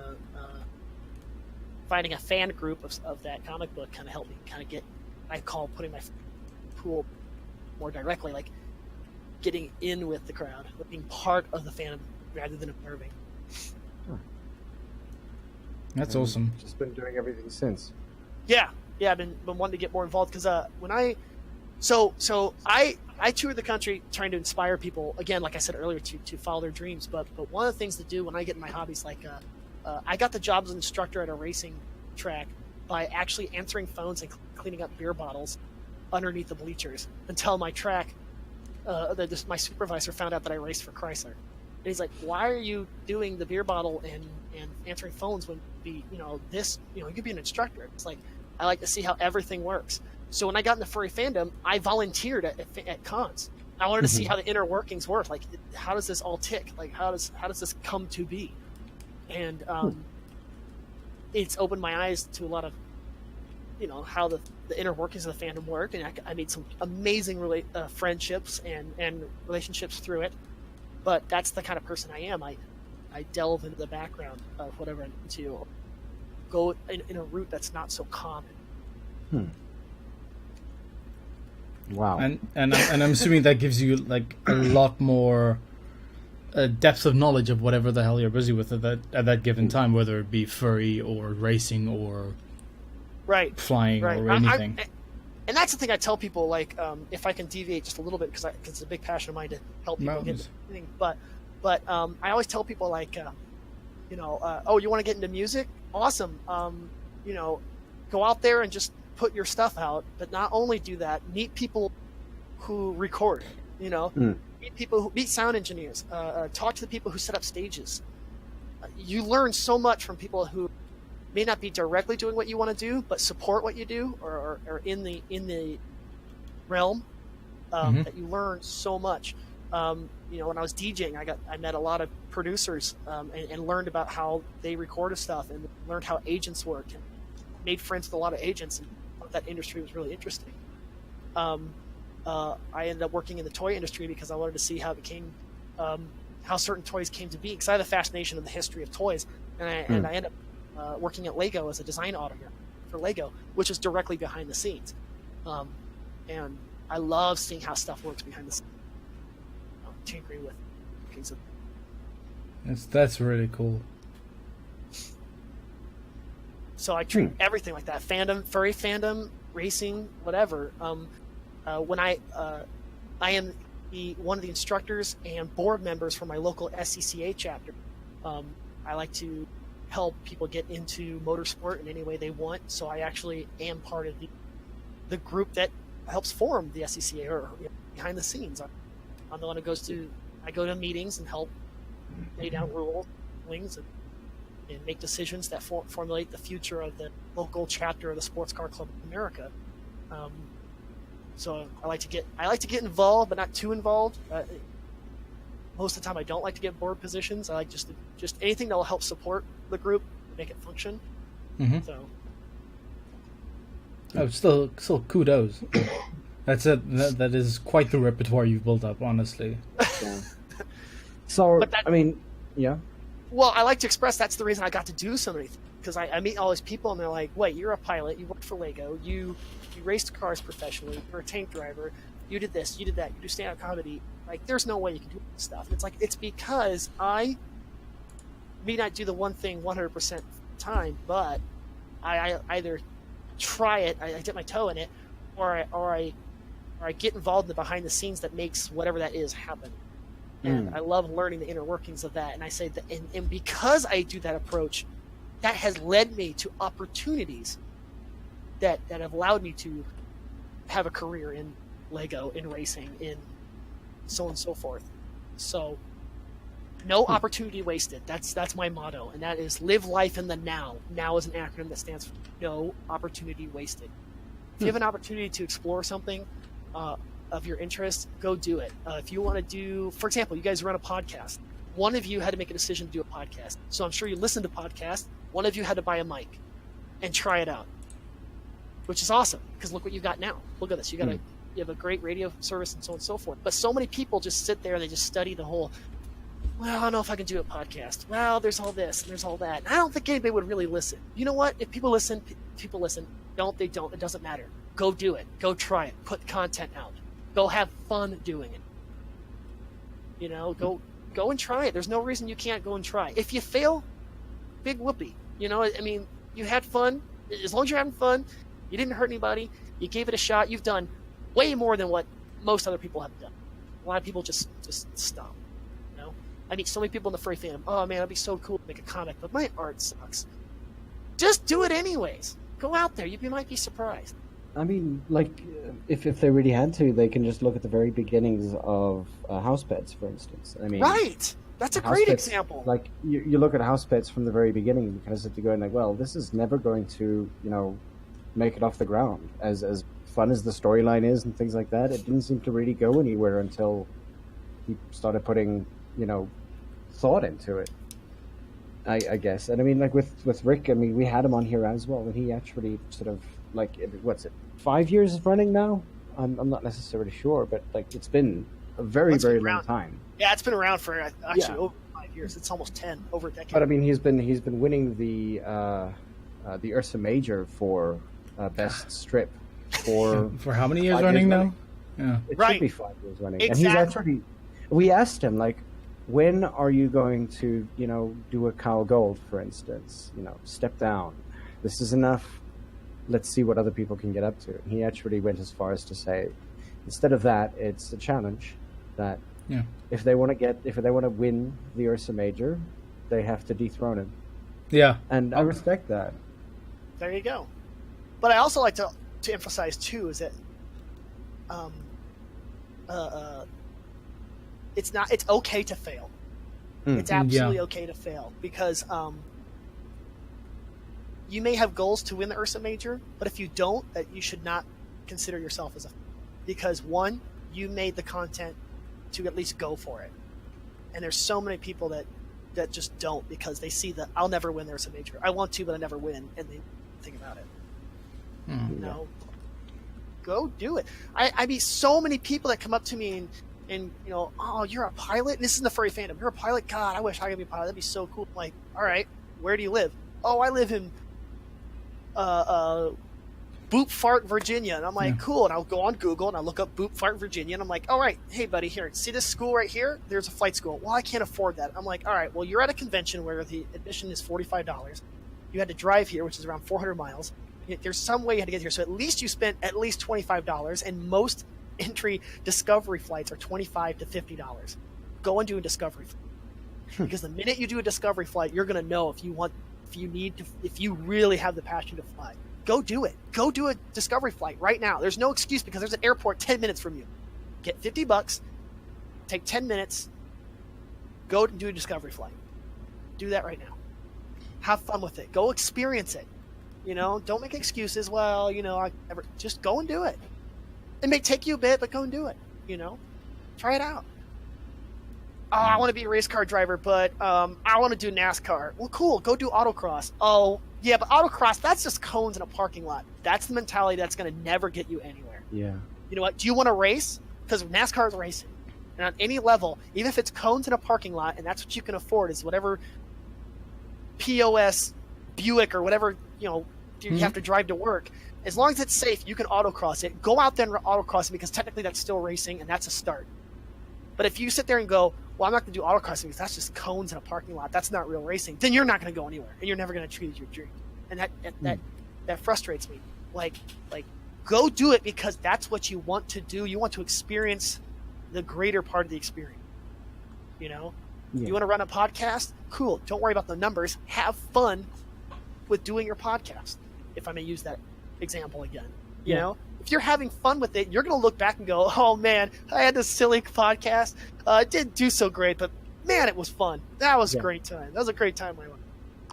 finding a fan group of that comic book kind of helped me kind of get, I call putting my pool more directly, like getting in with the crowd, being part of the fandom rather than observing. That's awesome. Just been doing everything since. Yeah, I've been wanting to get more involved because when I toured the country trying to inspire people, again, like I said earlier, to follow their dreams. But one of the things to do when I get in my hobbies, like I got the job as an instructor at a racing track by actually answering phones and cleaning up beer bottles underneath the bleachers until my track, my supervisor found out that I raced for Chrysler. And he's like, "Why are you doing the beer bottle and answering phones when you could be an instructor?" It's like, I like to see how everything works. So when I got into furry fandom, I volunteered at cons. I wanted to see how the inner workings work. Like, how does this all tick? Like, how does this come to be? And it's opened my eyes to a lot of, how the inner workings of the fandom work. And I made some amazing friendships and relationships through it. But that's the kind of person I am. I delve into the background of whatever I need to go in a route that's not so common. Wow. And I'm assuming that gives you like a lot more depth of knowledge of whatever the hell you're busy with at that given time, whether it be furry or racing or flying or anything. And that's the thing I tell people, like, if I can deviate just a little bit, because it's a big passion of mine to help people get into anything. But I always tell people, like, oh, you want to get into music? Awesome. Go out there and just put your stuff out. But not only do that, meet people who record. Meet sound engineers. Talk to the people who set up stages. You learn so much from people who may not be directly doing what you want to do, but support what you do, or in the realm, that you learn so much. When I was DJing, I met a lot of producers and learned about how they recorded stuff, and learned how agents work, and made friends with a lot of agents, and thought that industry was really interesting. I ended up working in the toy industry because I wanted to see how it became, how certain toys came to be, because I have a fascination of the history of toys, and I ended up working at Lego as a design auditor for Lego, which is directly behind the scenes. And I love seeing how stuff works behind the scenes. Tinkering with things. That's really cool. So I treat everything like that: fandom, furry fandom, racing, whatever. When I am one of the instructors and board members for my local SCCA chapter. I like to help people get into motorsport in any way they want. So I actually am part of the group that helps form the SCCA, or behind the scenes. I'm the one who I go to meetings and help lay down rules, and make decisions that formulate the future of the local chapter of the Sports Car Club of America. So I like to get involved, but not too involved. Most of the time, I don't like to get board positions. I like just anything that will help support the group, make it function. So. Oh, still kudos. That's it. That is quite the repertoire you've built up, honestly. Yeah. So, yeah. Well, I like to express that's the reason I got to do so many things, because I meet all these people and they're like, wait, you're a pilot, you worked for Lego, you raced cars professionally, you're a tank driver, you did this, you did that, you do stand-up comedy. Like, there's no way you can do this stuff. It's like, it's because I may not do the one thing 100% of the time, but I either try it, I dip my toe in it, or I get involved in the behind the scenes that makes whatever that is happen. And I love learning the inner workings of that. And I say that, and because I do that approach, that has led me to opportunities that have allowed me to have a career in Lego, in racing, in so on and so forth. So no opportunity wasted. That's my motto. And that is live life in the now. Now is an acronym that stands for no opportunity wasted. If you have an opportunity to explore something of your interest, go do it. If you want to do, for example, you guys run a podcast. One of you had to make a decision to do a podcast. So I'm sure you listen to podcasts. One of you had to buy a mic and try it out, which is awesome, because look what you've got now. Look at this. You have a great radio service and so on and so forth. But so many people just sit there and they just study the whole, well, I don't know if I can do a podcast. Well, there's all this and there's all that. And I don't think anybody would really listen. You know what? If people listen, people listen. Don't, they don't. It doesn't matter. Go do it. Go try it. Put content out. Go have fun doing it. Go and try it. There's no reason you can't go and try. If you fail, big whoopee. You had fun. As long as you're having fun, you didn't hurt anybody, you gave it a shot, you've done way more than what most other people have done. A lot of people just stop. I meet so many people in the furry fandom. Oh man, it'd be so cool to make a comic, but my art sucks. Just do it anyways. Go out there. You might be surprised. I mean, like, if they really had to, they can just look at the very beginnings of house pets, for instance. I mean, Right. That's a house great pets, example. like you look at house pets from the very beginning, you kind of sit there going like, well, this is never going to, make it off the ground. As fun as the storyline is and things like that, it didn't seem to really go anywhere until he started putting, thought into it. I guess, and I mean, like with Rick, I mean, we had him on here as well, and he actually sort of like, what's it, 5 years running now? I'm not necessarily sure, but like it's been a very It's been very long around. time. Yeah, it's been around for actually Yeah. over 5 years. It's almost 10, over a decade. But I mean, he's been winning the Ursa Major for best strip for For how many years 5 running now? running. Yeah. It Right. should be 5 years running. Exactly. And he's actually, we asked him, like, when are you going to, do a cow gold, for instance? Step down. This is enough. Let's see what other people can get up to. And he actually went as far as to say, instead of that, it's a challenge that Yeah. if they want to win the Ursa Major, they have to dethrone him. Yeah. And I respect that. There you go. But I also like to emphasize too is that it's okay to fail. It's absolutely okay to fail because you may have goals to win the Ursa Major, but if you don't, that you should not consider yourself as a, because one, you made the content to at least go for it, and there's so many people that just don't because they see that I'll never win the Ursa Major. I want to, but I never win, and they think about it. No, go do it. I meet so many people that come up to me and oh, you're a pilot? And this isn't the furry fandom. You're a pilot? God, I wish I could be a pilot. That'd be so cool. I'm like, all right, where do you live? Oh, I live in Boop Fart, Virginia. And I'm like, cool. And I'll go on Google and I'll look up Boop Fart, Virginia. And I'm like, all right, hey, buddy, here, see this school right here? There's a flight school. Well, I can't afford that. I'm like, all right, well, you're at a convention where the admission is $45. You had to drive here, which is around 400 miles. There's some way you had to get here. So at least you spent at least $25. And most entry discovery flights are $25 to $50. Go and do a discovery flight. Because the minute you do a discovery flight, you're going to know if you really have the passion to fly. Go do it. Go do a discovery flight right now. There's no excuse because there's an airport 10 minutes from you. Get $50, take 10 minutes, go and do a discovery flight. Do that right now. Have fun with it. Go experience it. Don't make excuses. Well, just go and do it. It may take you a bit, but go and do it. Try it out. Oh, I want to be a race car driver, but I want to do NASCAR. Well, cool. Go do autocross. Oh, yeah, but autocross, that's just cones in a parking lot. That's the mentality that's going to never get you anywhere. Yeah. You know what? Do you want to race? Because NASCAR is racing. And on any level, even if it's cones in a parking lot, and that's what you can afford, is whatever POS Buick or whatever, you have to drive to work. As long as it's safe, you can autocross it. Go out there and autocross it because technically that's still racing and that's a start. But if you sit there and go, well, I'm not going to do autocrossing because that's just cones in a parking lot. That's not real racing. Then you're not going to go anywhere and you're never going to achieve your dream. And that frustrates me. Like, go do it because that's what you want to do. You want to experience the greater part of the experience. Yeah. You want to run a podcast? Cool. Don't worry about the numbers. Have fun with doing your podcast, if I may use that example again. You know, if you're having fun with it, you're going to look back and go, oh man, I had this silly podcast. It didn't do so great, but man, it was fun. That was a great time. That was a great time.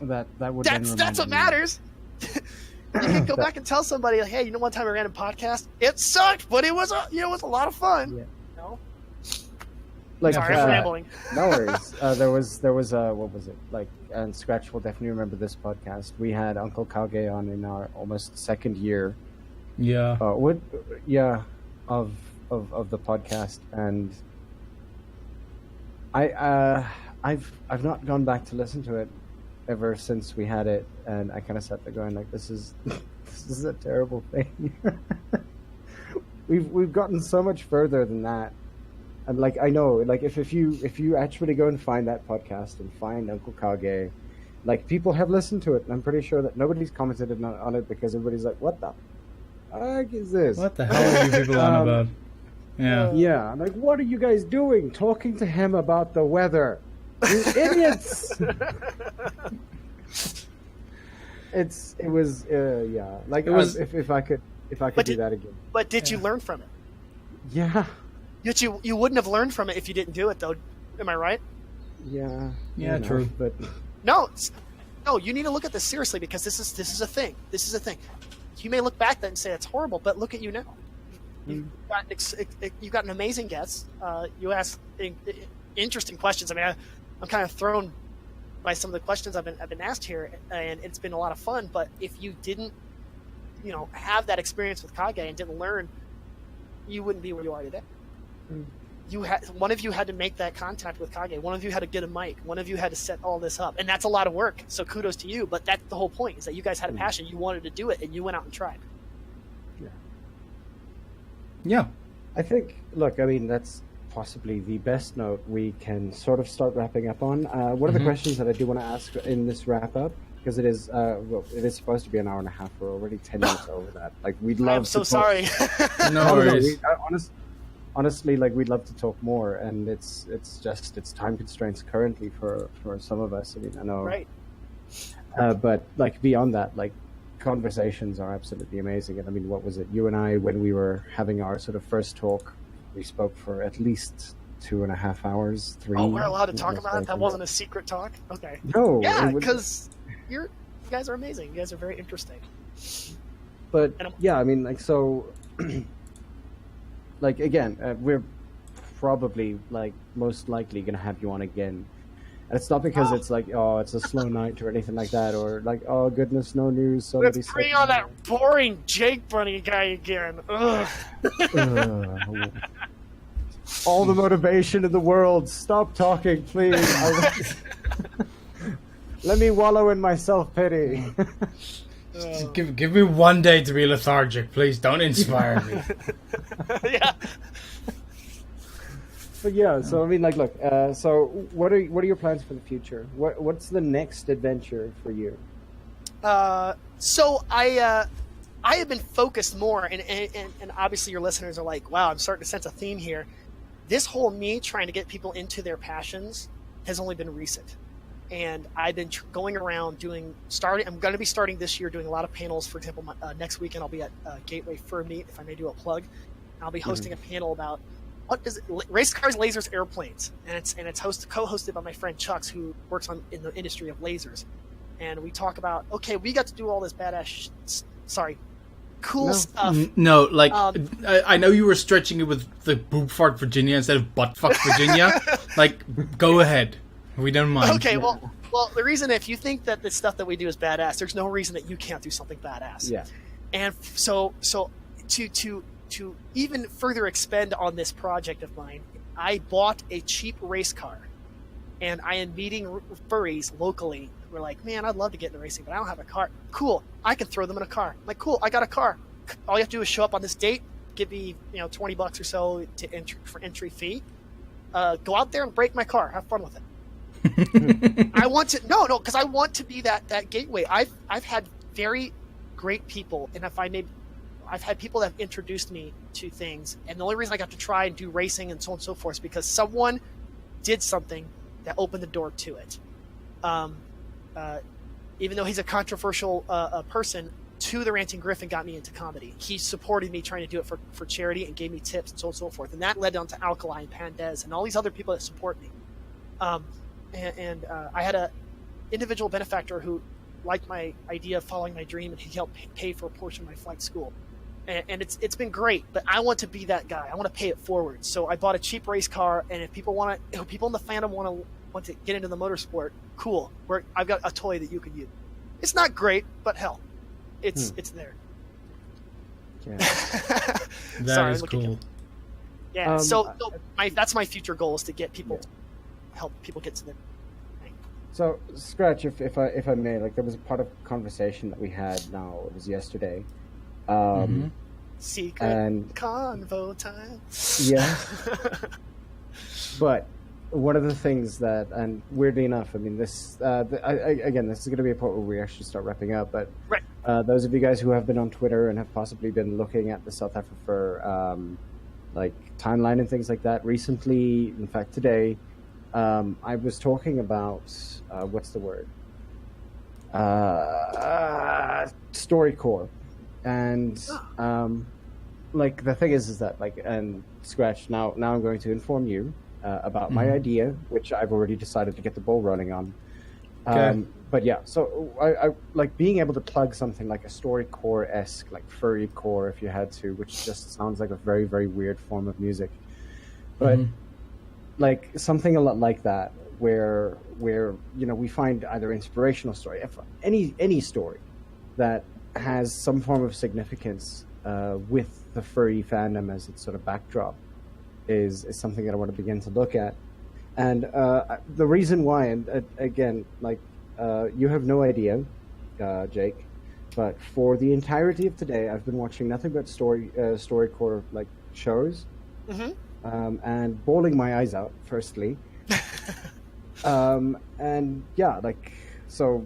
That's what matters. You can go back and tell somebody, like, hey, one time I ran a podcast. It sucked, but it was a lot of fun. Yeah. Like, sorry, I'm rambling. No worries. There was what was it like? And Scratch will definitely remember this podcast. We had Uncle Kage on in our almost second year. Yeah. Of the podcast, and I've not gone back to listen to it ever since we had it, and I kind of sat there going like, this is a terrible thing. We've gotten so much further than that. And like, I know, like if you actually go and find that podcast and find Uncle Kage, like, people have listened to it, and I'm pretty sure that nobody's commented on it because everybody's like, what the fuck is this? What the hell are you people on about? Yeah. Yeah, I'm like, what are you guys doing? Talking to him about the weather. You idiots! It was. Like, it was, if I could if I could do that again. But did you learn from it? Yeah. Yet you wouldn't have learned from it if you didn't do it, though. Am I right? Yeah. Yeah, true. But No, you need to look at this seriously because this is a thing. This is a thing. You may look back then and say it's horrible, but look at you now. You've got an amazing guest. You ask interesting questions. I mean, I'm kind of thrown by some of the questions I've been asked here, and it's been a lot of fun. But if you didn't, have that experience with Kage and didn't learn, you wouldn't be where you are today. One of you had to make that contact with Kage. One of you had to get a mic. One of you had to set all this up, and that's a lot of work. So kudos to you. But that's the whole point: is that you guys had a passion, you wanted to do it, and you went out and tried. Yeah. I think. Look, I mean, that's possibly the best note we can sort of start wrapping up on. One of the questions that I do want to ask in this wrap up, because it is it is supposed to be an hour and a half. We're already 10 minutes over that. Like, we'd love. I'm so sorry. No worries. Honestly, like, we'd love to talk more, and it's time constraints currently for some of us. I mean, I know, right? But like, beyond that, like, conversations are absolutely amazing. And I mean, what was it? You and I, when we were having our sort of first talk, we spoke for at least 2.5 hours. 3. Oh, we're allowed to talk about it? That wasn't a secret talk? Okay. No. Yeah, because you guys are amazing. You guys are very interesting. But yeah, I mean, like, so, like, again, we're probably, like, most likely going to have you on again. And it's not because it's like, oh, it's a slow night or anything like that, or like, oh goodness, no news. Let's bring on that boring JakeBunny guy again. Ugh. All the motivation in the world. Stop talking, please. Let me wallow in my self-pity. Give me one day to be lethargic, please. Don't inspire me. Yeah. But yeah, so I mean, like, look. So what are your plans for the future? What's the next adventure for you? So I have been focused more, and obviously your listeners are like, wow, I'm starting to sense a theme here. This whole me trying to get people into their passions has only been recent, and I've been going around I'm going to be starting this year doing a lot of panels. For example, next weekend I'll be at Gateway Fur Meet, if I may do a plug. I'll be hosting a panel about race cars, lasers, airplanes, and it's co-hosted by my friend Chucks, who works in the industry of lasers, and we talk about, okay, we got to do all this cool stuff. No, like, I know you were stretching it with the boob fart Virginia instead of butt fuck Virginia. Like, go ahead, we don't mind. Okay, well, the reason, if you think that the stuff that we do is badass, there's no reason that you can't do something badass. Yeah, and so to even further expend on this project of mine, I bought a cheap race car, and I am meeting furries locally. We're like, man, I'd love to get into racing, but I don't have a car. Cool, I can throw them in a car. I'm like, cool, I got a car. All you have to do is show up on this date, give me $20 or so for entry fee. Go out there and break my car. Have fun with it. I want to because I want to be that gateway. I've had very great people, and I've had people that have introduced me to things, and the only reason I got to try and do racing and so on and so forth is because someone did something that opened the door to it. Even though he's a controversial person, the Ranting Griffin got me into comedy. He supported me trying to do it for charity and gave me tips and so on and so forth, and that led on to Alkali and Pandez and all these other people that support me. And I had a individual benefactor who liked my idea of following my dream, and he helped pay for a portion of my flight school. And it's been great, but I want to be that guy. I want to pay it forward. So I bought a cheap race car, and if people in the fandom want to get into the motorsport, cool. I've got a toy that you can use. It's not great, but hell, it's there. Yeah. That is cool. Yeah. That's my future goal, is to get people, help people get to the. So, Scratch, if I may, like, there was a part of conversation that we had. Now, it was yesterday. Secret and convo time. Yeah. But one of the things that, and weirdly enough, I mean, this again, this is going to be a part where we actually start wrapping up. But right. Those of you guys who have been on Twitter and have possibly been looking at the south-afrifur like timeline and things like that recently, in fact, today, I was talking about what's the word? StoryCorps. And like the thing is that like, and Scratch, now I'm going to inform you about my idea, which I've already decided to get the ball rolling on. Okay. But yeah, so I like being able to plug something like a storycore-esque, like furry core, if you had to, which just sounds like a very, very weird form of music. But like something a lot like that, where we find either inspirational story, any story that has some form of significance with the furry fandom as its sort of backdrop is something that I want to begin to look at. And the reason why, and again, like you have no idea, Jake, but for the entirety of today, I've been watching nothing but storycore like shows, and bawling my eyes out. Firstly, and yeah, like so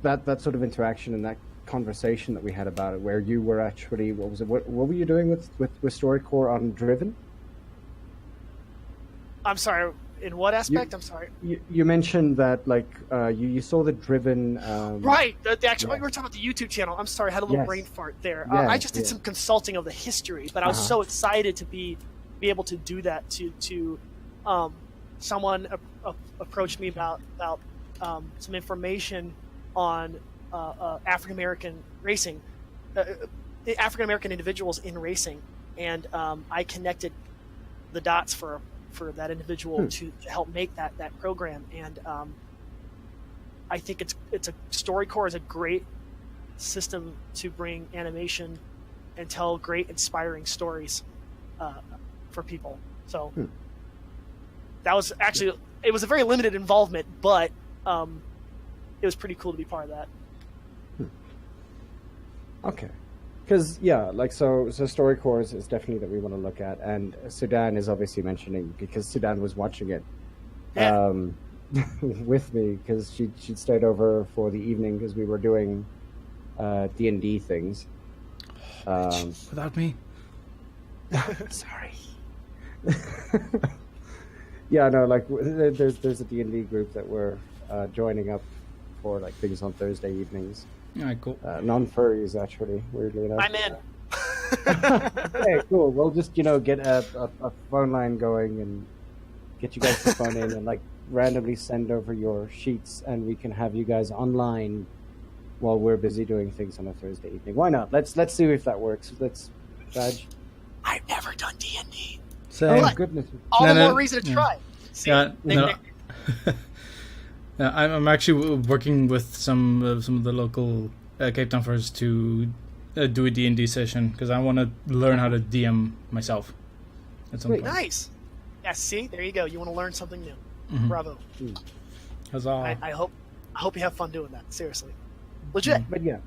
that sort of interaction and that conversation that we had about it, where you were actually, what was it? What were you doing with storycore on Driven? I'm sorry. In what aspect? I'm sorry. You mentioned that like you saw the Driven. Right. The actual, we were talking about the YouTube channel. I'm sorry. I had a little brain fart there. I just did some consulting of the history, but I was so excited to be able to do that. To someone approached me about some information on African American racing, African American individuals in racing, and I connected the dots for that individual to help make that program. And I think it's a StoryCorps is a great system to bring animation and tell great inspiring stories for people. So that was actually, it was a very limited involvement, but it was pretty cool to be part of that. Okay. Because, yeah, like, so StoryCorps is definitely that we want to look at, and Sudan is obviously mentioning, because Sudan was watching it with me, because she'd stayed over for the evening, because we were doing D&D things. Without me? Sorry. Yeah, no, like, there's a D&D group that we're joining up for, like, things on Thursday evenings. All right, cool. Non-furries, actually, weirdly enough. I'm in. Okay, cool. We'll just, get a phone line going and get you guys to phone in and, like, randomly send over your sheets, and we can have you guys online while we're busy doing things on a Thursday evening. Why not? Let's see if that works. Let's, Badge. I've never done D&D. So, Oh, goodness. All the more reason to try. See, I'm actually working with some of the local Cape Town furs to do a D&D session, because I want to learn how to DM myself at some point. Nice. Yeah, see, there you go. You want to learn something new. Bravo. Huzzah. I hope you have fun doing that. Seriously, legit. But yeah,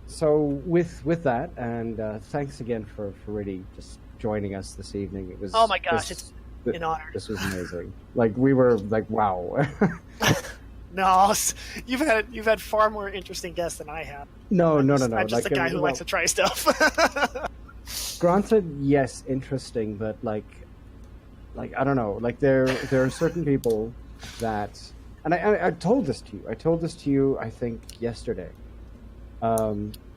so with that, and thanks again for really just joining us this evening. It was, oh my gosh, it's an honor. This was amazing. Like, we were like, wow. No, you've had far more interesting guests than I have. No. I'm just like, a guy who likes to try stuff. Granted, yes, interesting, but like I don't know. Like, there are certain people that, and I told this to you. I think yesterday.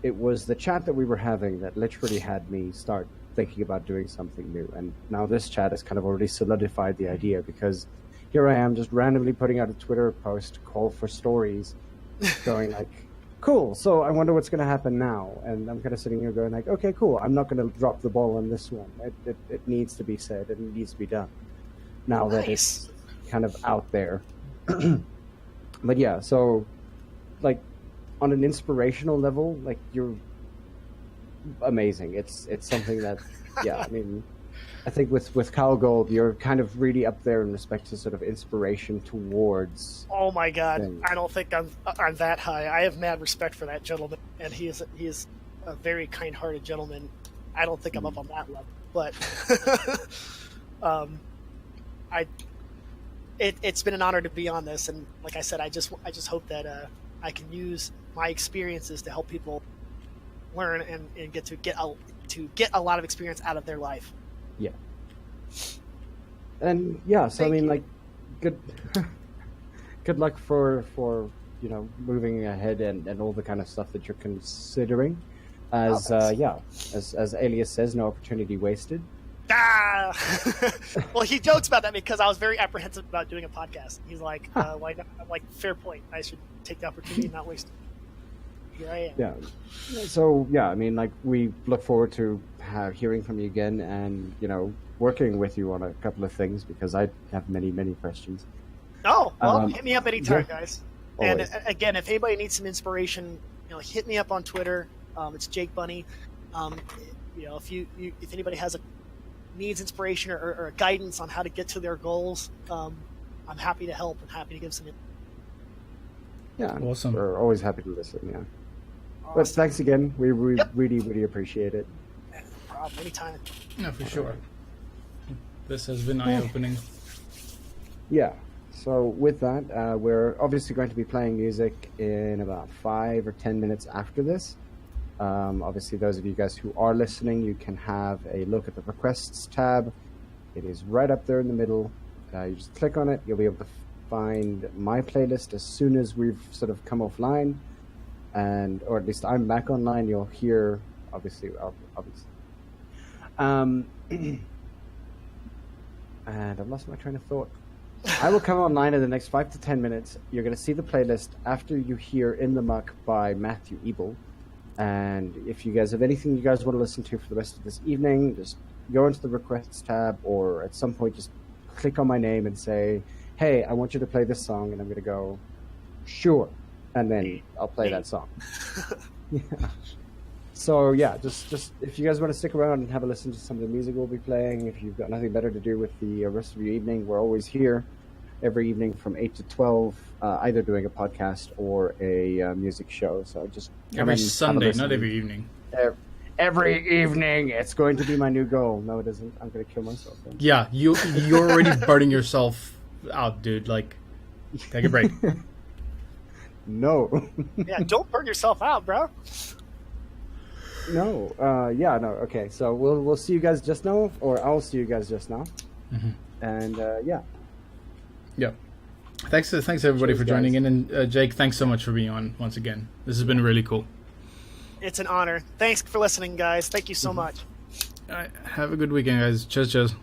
It was the chat that we were having that literally had me start thinking about doing something new, and now this chat has kind of already solidified the idea, because here I am just randomly putting out a Twitter post, call for stories, going like, cool, so I wonder what's going to happen now. And I'm kind of sitting here going like, okay, cool, I'm not going to drop the ball on this one. It needs to be said, and it needs to be done now that it's kind of out there. But yeah, so like on an inspirational level, like, you're amazing. It's something that, yeah, I mean, I think with Kyle Gold, you're kind of really up there in respect to sort of inspiration towards. Oh my God, things. I don't think I'm that high. I have mad respect for that gentleman, and he is a very kind-hearted gentleman. I don't think I'm up on that level, but it's been an honor to be on this, and like I said, I just hope that I can use my experiences to help people learn and get a lot of experience out of their life. Yeah. And yeah, so I mean, like, good luck for moving ahead and all the kind of stuff that you're considering. As Oh, thanks. as Alias says, no opportunity wasted. Ah! Well, he jokes about that because I was very apprehensive about doing a podcast. He's like, why not? I'm like, fair point. I should take the opportunity and not waste it. Here I am. Yeah. So yeah, I mean, like we look forward to hearing from you again, and working with you on a couple of things because I have many questions. Oh, well, hit me up anytime, yeah. guys. Always. And again, if anybody needs some inspiration, hit me up on Twitter. It's JakeBunny. If anybody needs inspiration or guidance on how to get to their goals, I'm happy to help and happy to give some. Yeah, Awesome. We're always happy to listen. Yeah, Awesome. but thanks again. We Yep. really appreciate it. No problem. Anytime. No, for sure. This has been eye-opening. Yeah. So with that, we're obviously going to be playing music in about 5 or 10 minutes after this. Obviously, those of you guys who are listening, you can have a look at the requests tab. It is right up there in the middle. You just click on it. You'll be able to find my playlist as soon as we've sort of come offline, or at least I'm back online. You'll hear, obviously. And I've lost my train of thought. I will come online in the next 5 to 10 minutes. You're going to see the playlist after you hear In the Muck by Matthew Ebel. And if you guys have anything you guys want to listen to for the rest of this evening, just go into the requests tab, or at some point just click on my name and say, hey, I want you to play this song. And I'm going to go, sure. And then I'll play that song. Yeah. So yeah, just if you guys want to stick around and have a listen to some of the music we'll be playing, if you've got nothing better to do with the rest of your evening, we're always here every evening from 8 to 12, either doing a podcast or a music show. So just Every Sunday, not every evening. Every evening, it's going to be my new goal. No, it isn't. I'm going to kill myself. Then. Yeah, you're already burning yourself out, dude. Like, take a break. No. Yeah, don't burn yourself out, bro. No. No. Okay. So we'll see you guys just now, or I'll see you guys just now. Mm-hmm. And yeah. Yeah. Thanks everybody Cheers, for joining guys. in, and Jake, thanks so much for being on once again. This has been really cool. It's an honor. Thanks for listening, guys. Thank you so much. All right, have a good weekend, guys. Cheers.